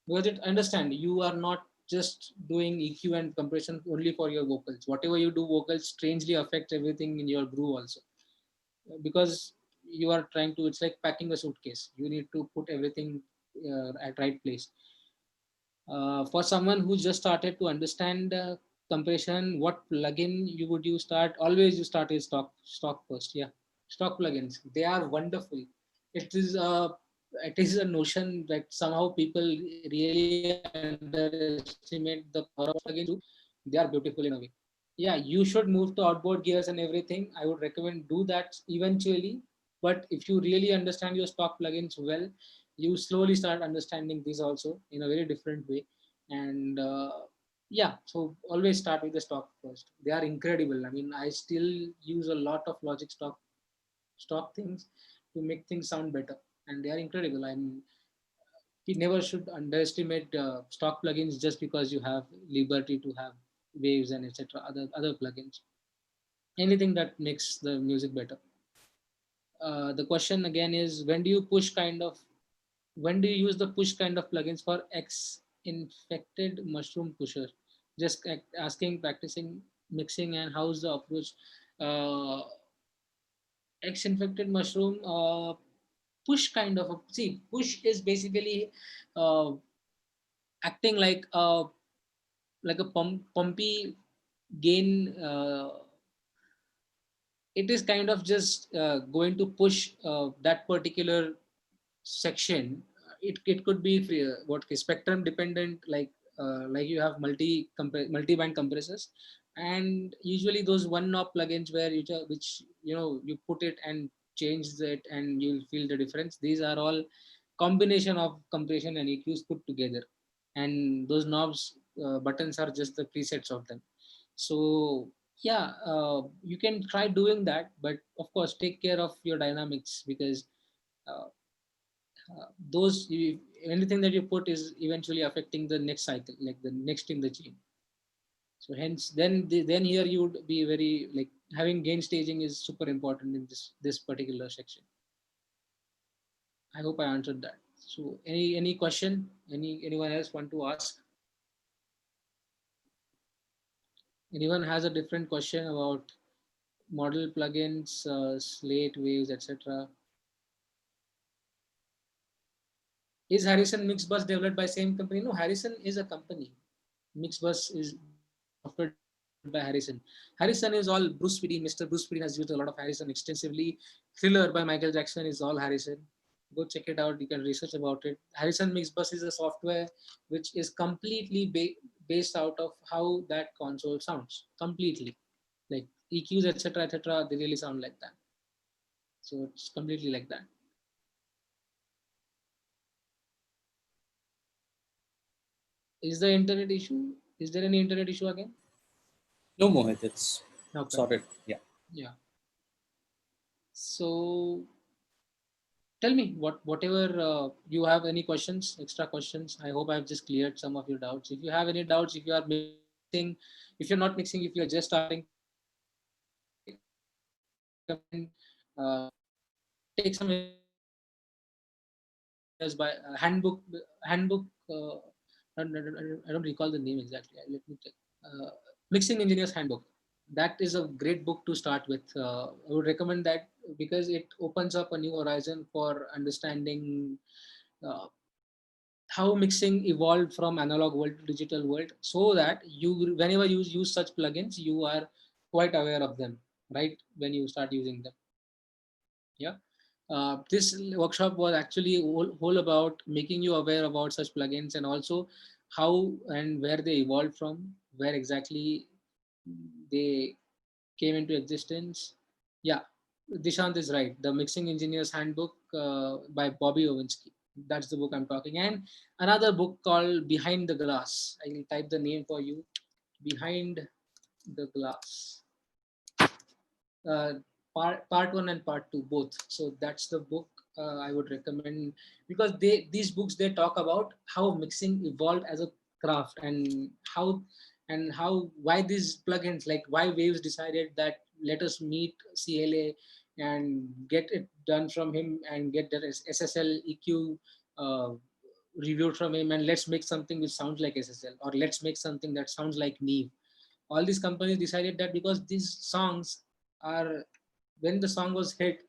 Speaker 1: Because it understand, you are not just doing EQ and compression only for your vocals. Whatever you do, vocals strangely affect everything in your groove also, because you are trying to, it's like packing a suitcase. You need to put everything at right place. For someone who just started to understand compression, what plugin you would you start? Always you start with stock first. Yeah, stock plugins, they are wonderful. It is a a notion that somehow people really underestimate the power of plugins too. They are beautiful in a way. Yeah, you should move to outboard gears and everything. I would recommend do that eventually. But if you really understand your stock plugins well, you slowly start understanding these also in a very different way. And yeah, so always start with the stock first. They are incredible. I mean, I still use a lot of Logic stock things to make things sound better, and they are incredible. You never should underestimate stock plugins just because you have liberty to have waves and etc. Other plugins. Anything that makes the music better. The question again is, when do you use the push kind of plugins for X infected mushroom pusher? Just asking, practicing, mixing, and how's the approach? Uh, X infected mushroom, push kind of see, push is basically uh, acting like a pumpy gain. It is kind of just going to push that particular section. It could be free, what spectrum dependent, like you have multi-band compressors, and usually those one knob plugins where which you put it and change it and you'll feel the difference. These are all combination of compression and EQs put together, and those knobs, buttons are just the presets of them. So yeah, you can try doing that, but of course take care of your dynamics, because uh, anything that you put is eventually affecting the next cycle, like the next in the chain. So hence, then here you would be very, like, having gain staging is super important in this particular section. I hope I answered that. So any question? Anyone else want to ask? Anyone has a different question about model plugins, Slate, Waves, etc.? Is Harrison Mixbus developed by same company? No, Harrison is a company. Mixbus is the software developed by Harrison. Harrison is all Bruce Speedy. Mr. Bruce Speedy has used a lot of Harrison extensively. Thriller by Michael Jackson is all Harrison. Go check it out. You can research about it. Harrison Mixbus is a software which is completely based out of how that console sounds. Completely, like EQs, etc., etc. They really sound like that. So it's completely like that. Is the internet issue? Is there any internet issue again?
Speaker 3: No, Mohit, it's
Speaker 1: Okay.
Speaker 3: sorted. Yeah.
Speaker 1: Yeah. So tell me whatever you have any questions, extra questions. I hope I've just cleared some of your doubts. If you have any doubts, if you are mixing, if you're not mixing, if you're just starting, recommend take some by handbook. I don't recall the name exactly. Let me check. Mixing Engineers Handbook. That is a great book to start with. I would recommend that because it opens up a new horizon for understanding uh, how mixing evolved from analog world to digital world, so that you whenever you use such plugins, you are quite aware of them right when you start using them. Yeah. This workshop was actually whole about making you aware about such plugins, and also how and where they evolved from, where exactly they came into existence. Yeah, Dishant is right. The Mixing Engineers Handbook by Bobby Owensky. That's the book I'm talking. And another book called Behind the Glass. I will type the name for you. Behind the Glass. Uh, part one and part two both. So that's the book I would recommend, because these books, they talk about how mixing evolved as a craft, and how why these plugins, like why Waves decided that let us meet CLA and get it done from him and get the SSL EQ reviewed from him, and let's make something which sounds like SSL, or let's make something that sounds like Neve. All these companies decided that because these songs are, when the song was hit,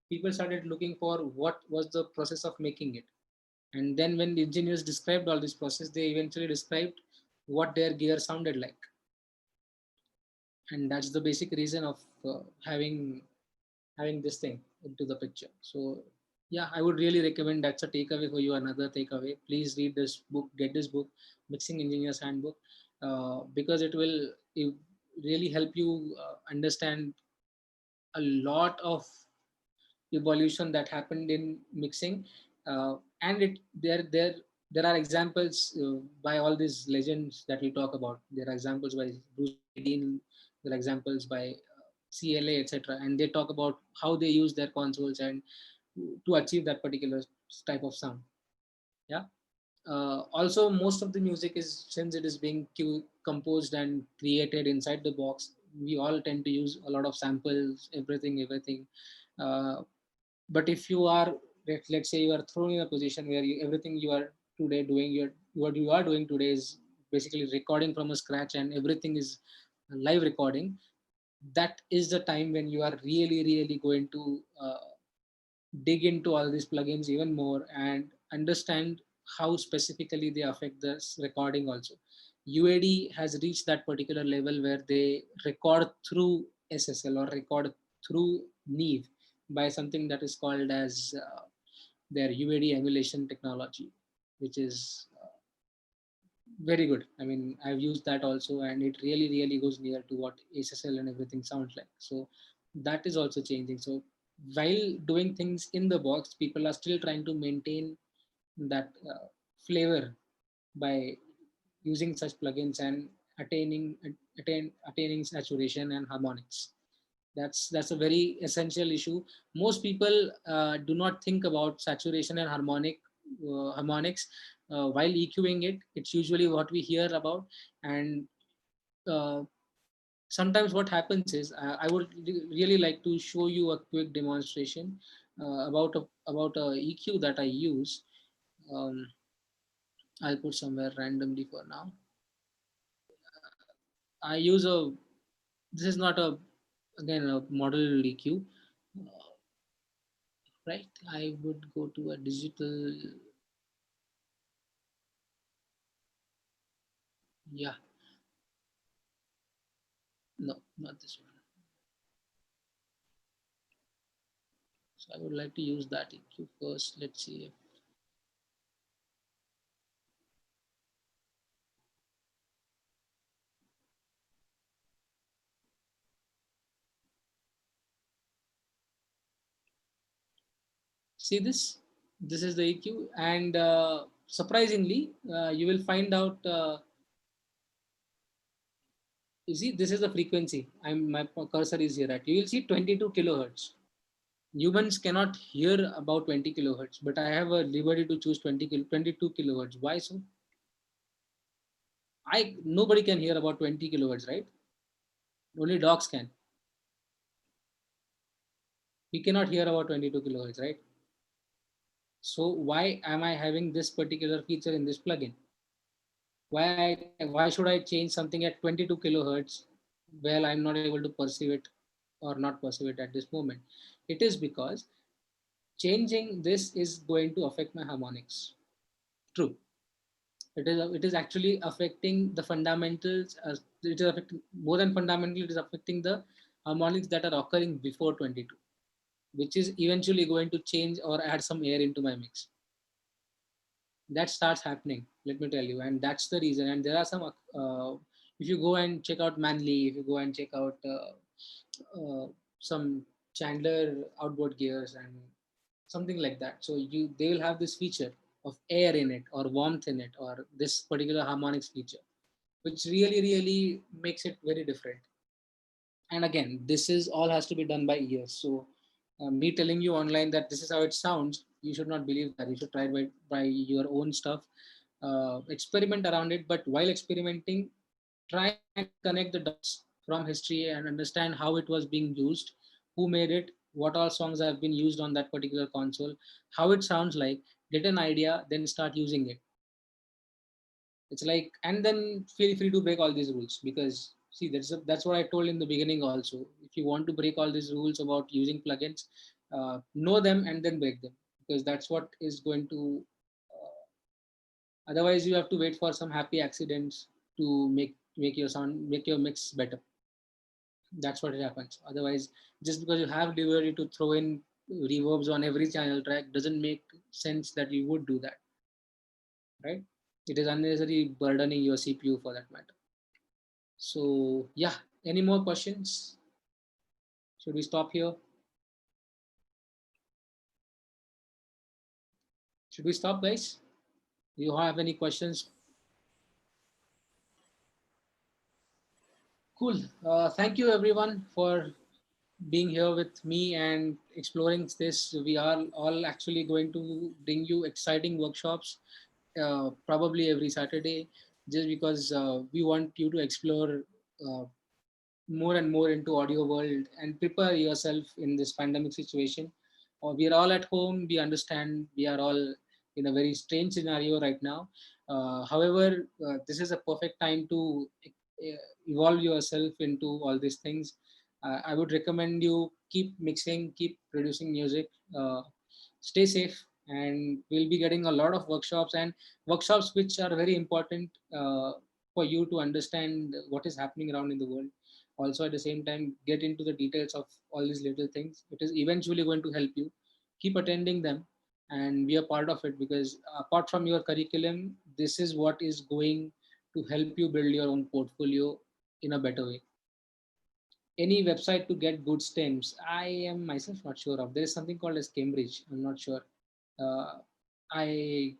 Speaker 1: people started looking for what was the process of making it. And then when the engineers described all this process, they eventually described what their gear sounded like. And that's the basic reason of having this thing into the picture. So yeah, I would really recommend, that's a takeaway for you. Another takeaway, please read this book, get this book, Mixing Engineers Handbook, because it really help you understand a lot of evolution that happened in mixing. And there are examples by all these legends that we talk about. There are examples by Bruce Dean, there are examples by CLA, etc. And they talk about how they use their consoles and to achieve that particular type of sound. Yeah. Also, most of the music is, since it is being composed and created inside the box, we all tend to use a lot of samples, everything. Uh, but if you are, let's say you are thrown in a position where everything you are today doing, what you are doing today is basically recording from a scratch, and everything is live recording. That is the time when you are really going to dig into all these plugins even more and understand how specifically they affect this recording also. UAD has reached that particular level where they record through SSL or record through Neve by something that is called as their UAD emulation technology, which is very good. I mean, I've used that also, and it really goes near to what SSL and everything sounds like. So that is also changing. So while doing things in the box, people are still trying to maintain that flavor by using such plugins and attaining saturation and harmonics. That's a very essential issue. Most people do not think about saturation and harmonics while EQing it. It's usually what we hear about. And uh, sometimes what happens is, I would really like to show you a quick demonstration about a EQ that I use. um, I'll put somewhere randomly for now. I use a, this is not a, again, a model EQ, right? I would go to a digital, yeah, no, not this one. So I would like to use that EQ first. Let's see. See this? This is the EQ, and surprisingly, you will find out. You see, this is the frequency. My cursor is here at. You will see 22 kilohertz. Humans cannot hear about 20 kilohertz, but I have a liberty to choose 22 kilohertz. Why so? Nobody can hear about 20 kilohertz, right? Only dogs can. We cannot hear about 22 kilohertz, right? So why am I having this particular feature in this plugin? Why should I change something at 22 kilohertz? Well, I'm not able to perceive it or not perceive it at this moment. It is because changing this is going to affect my harmonics. True. It is actually affecting the fundamentals. It is affecting more than fundamental. It is affecting the harmonics that are occurring before 22, which is eventually going to change or add some air into my mix. That starts happening, let me tell you, and that's the reason. And there are some if you go and check out Manly, if you go and check out some Chandler outboard gears and something like that, so they will have this feature of air in it or warmth in it or this particular harmonics feature, which really makes it very different. And again, this is all has to be done by ears. So me telling you online that this is how it sounds, you should not believe that. You should try it by your own stuff, experiment around it. But while experimenting, try and connect the dots from history and understand how it was being used, who made it, what all songs have been used on that particular console, how it sounds like, get an idea, then start using it. It's like, and then feel free to break all these rules, because see, that's what I told in the beginning also. If you want to break all these rules about using plugins, know them and then break them, because that's what is going to otherwise you have to wait for some happy accidents to make your mix better. That's what it happens. Otherwise, just because you have the ability to throw in reverbs on every channel track doesn't make sense that you would do that, right? It is unnecessary burdening your CPU for that matter. So yeah, any more questions? Should we stop here? Should we stop, guys? Do you have any questions? Cool. Thank you everyone for being here with me and exploring this. We are all actually going to bring you exciting workshops probably every Saturday, just because we want you to explore uh, more and more into audio world and prepare yourself in this pandemic situation. We are all at home. We understand we are all in a very strange scenario right now. However, this is a perfect time to evolve yourself into all these things. I would recommend you keep mixing, keep producing music, stay safe, and we'll be getting a lot of workshops which are very important for you to understand what is happening around in the world. Also at the same time, get into the details of all these little things. It is eventually going to help you. Keep attending them and be a part of it, because apart from your curriculum, this is what is going to help you build your own portfolio in a better way. Any website to get good stems, I am myself not sure of. There is something called as Cambridge. I'm not sure. uh, I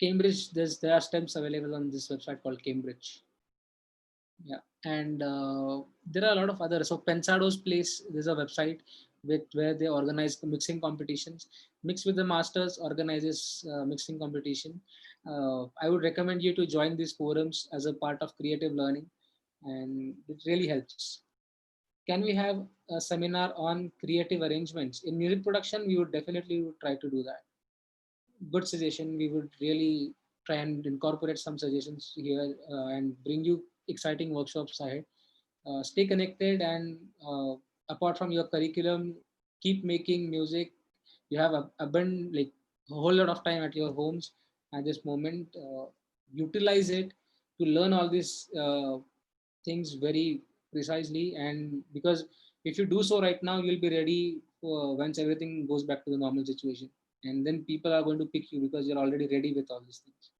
Speaker 1: Cambridge, there are stems available on this website called Cambridge. Yeah, and there are a lot of other. So Pensado's Place, there's a website with where they organize the mixing competitions. Mix with the Masters organizes mixing competition. I would recommend you to join these forums as a part of creative learning, and it really helps. Can we have a seminar on creative arrangements in music production? We would definitely try to do that. Good suggestion. We would really try and incorporate some suggestions here and bring you exciting workshops ahead. Stay connected, and apart from your curriculum, keep making music. You have abundant, like a whole lot of time at your homes at this moment. Utilize it to learn all these things very precisely, and because if you do so right now, you'll be ready for once everything goes back to the normal situation, and then people are going to pick you because you're already ready with all these things.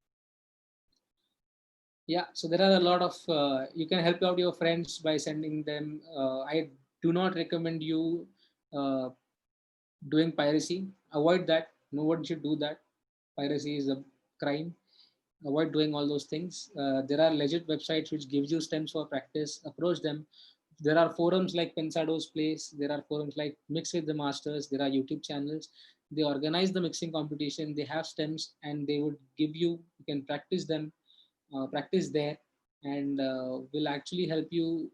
Speaker 1: Yeah, so there are a lot of you can help out your friends by sending them. I do not recommend you uh, doing piracy. Avoid that. No one should do that. Piracy is a crime. Avoid doing all those things. There are legit websites which gives you stems for practice. Approach them. There are forums like Pensado's Place. There are forums like Mix with the Masters. There are YouTube channels. They organize the mixing competition. They have stems and they would give you. You can practice them, practice there, and will actually help you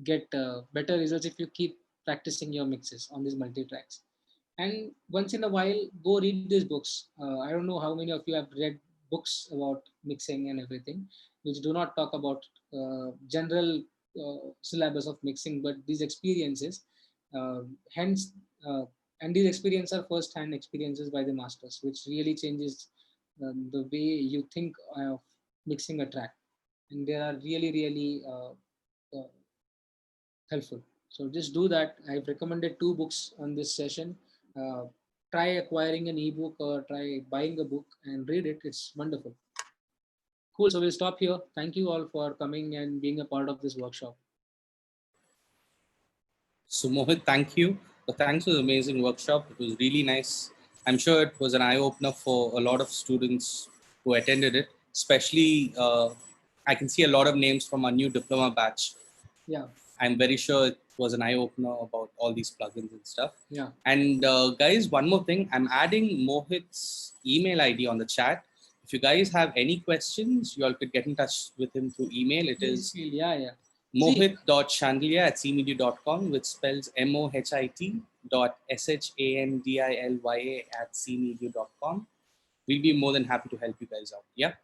Speaker 1: get better results if you keep practicing your mixes on these multi tracks. And once in a while, go read these books. I don't know how many of you have read books about mixing and everything, which do not talk about general syllabus of mixing, but these experiences. Hence, and these experiences are first-hand experiences by the masters, which really changes the way you think of mixing a track. And they are really, really helpful. So just do that. I've recommended 2 books on this session. Uh, Try acquiring an ebook or try buying a book and read it. It's wonderful. Cool. So we'll stop here. Thank you all for coming and being a part of this workshop.
Speaker 3: So Mohit, thank you. Thanks for the amazing workshop. It was really nice. I'm sure it was an eye-opener for a lot of students who attended it. Especially, I can see a lot of names from our new diploma batch.
Speaker 1: Yeah.
Speaker 3: I'm very sure it was an eye-opener about all these plugins and stuff.
Speaker 1: Yeah.
Speaker 3: And guys, one more thing. I'm adding Mohit's email ID on the chat. If you guys have any questions, you all could get in touch with him through email. It is
Speaker 1: yeah.
Speaker 3: mohit.chandlia@cmedia.com, which spells mohit.shandilya@cmedia.com. We'll be more than happy to help you guys out. Yeah.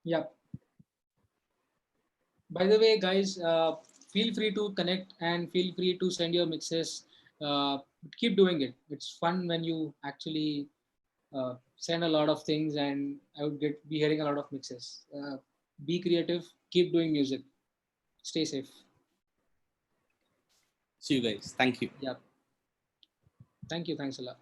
Speaker 1: Yeah. By the way, guys, feel free to connect and feel free to send your mixes. Keep doing it. It's fun when you actually send a lot of things, and I would be hearing a lot of mixes. Be creative. Keep doing music. Stay safe.
Speaker 3: See you guys. Thank you.
Speaker 1: Yeah. Thank you. Thanks a lot.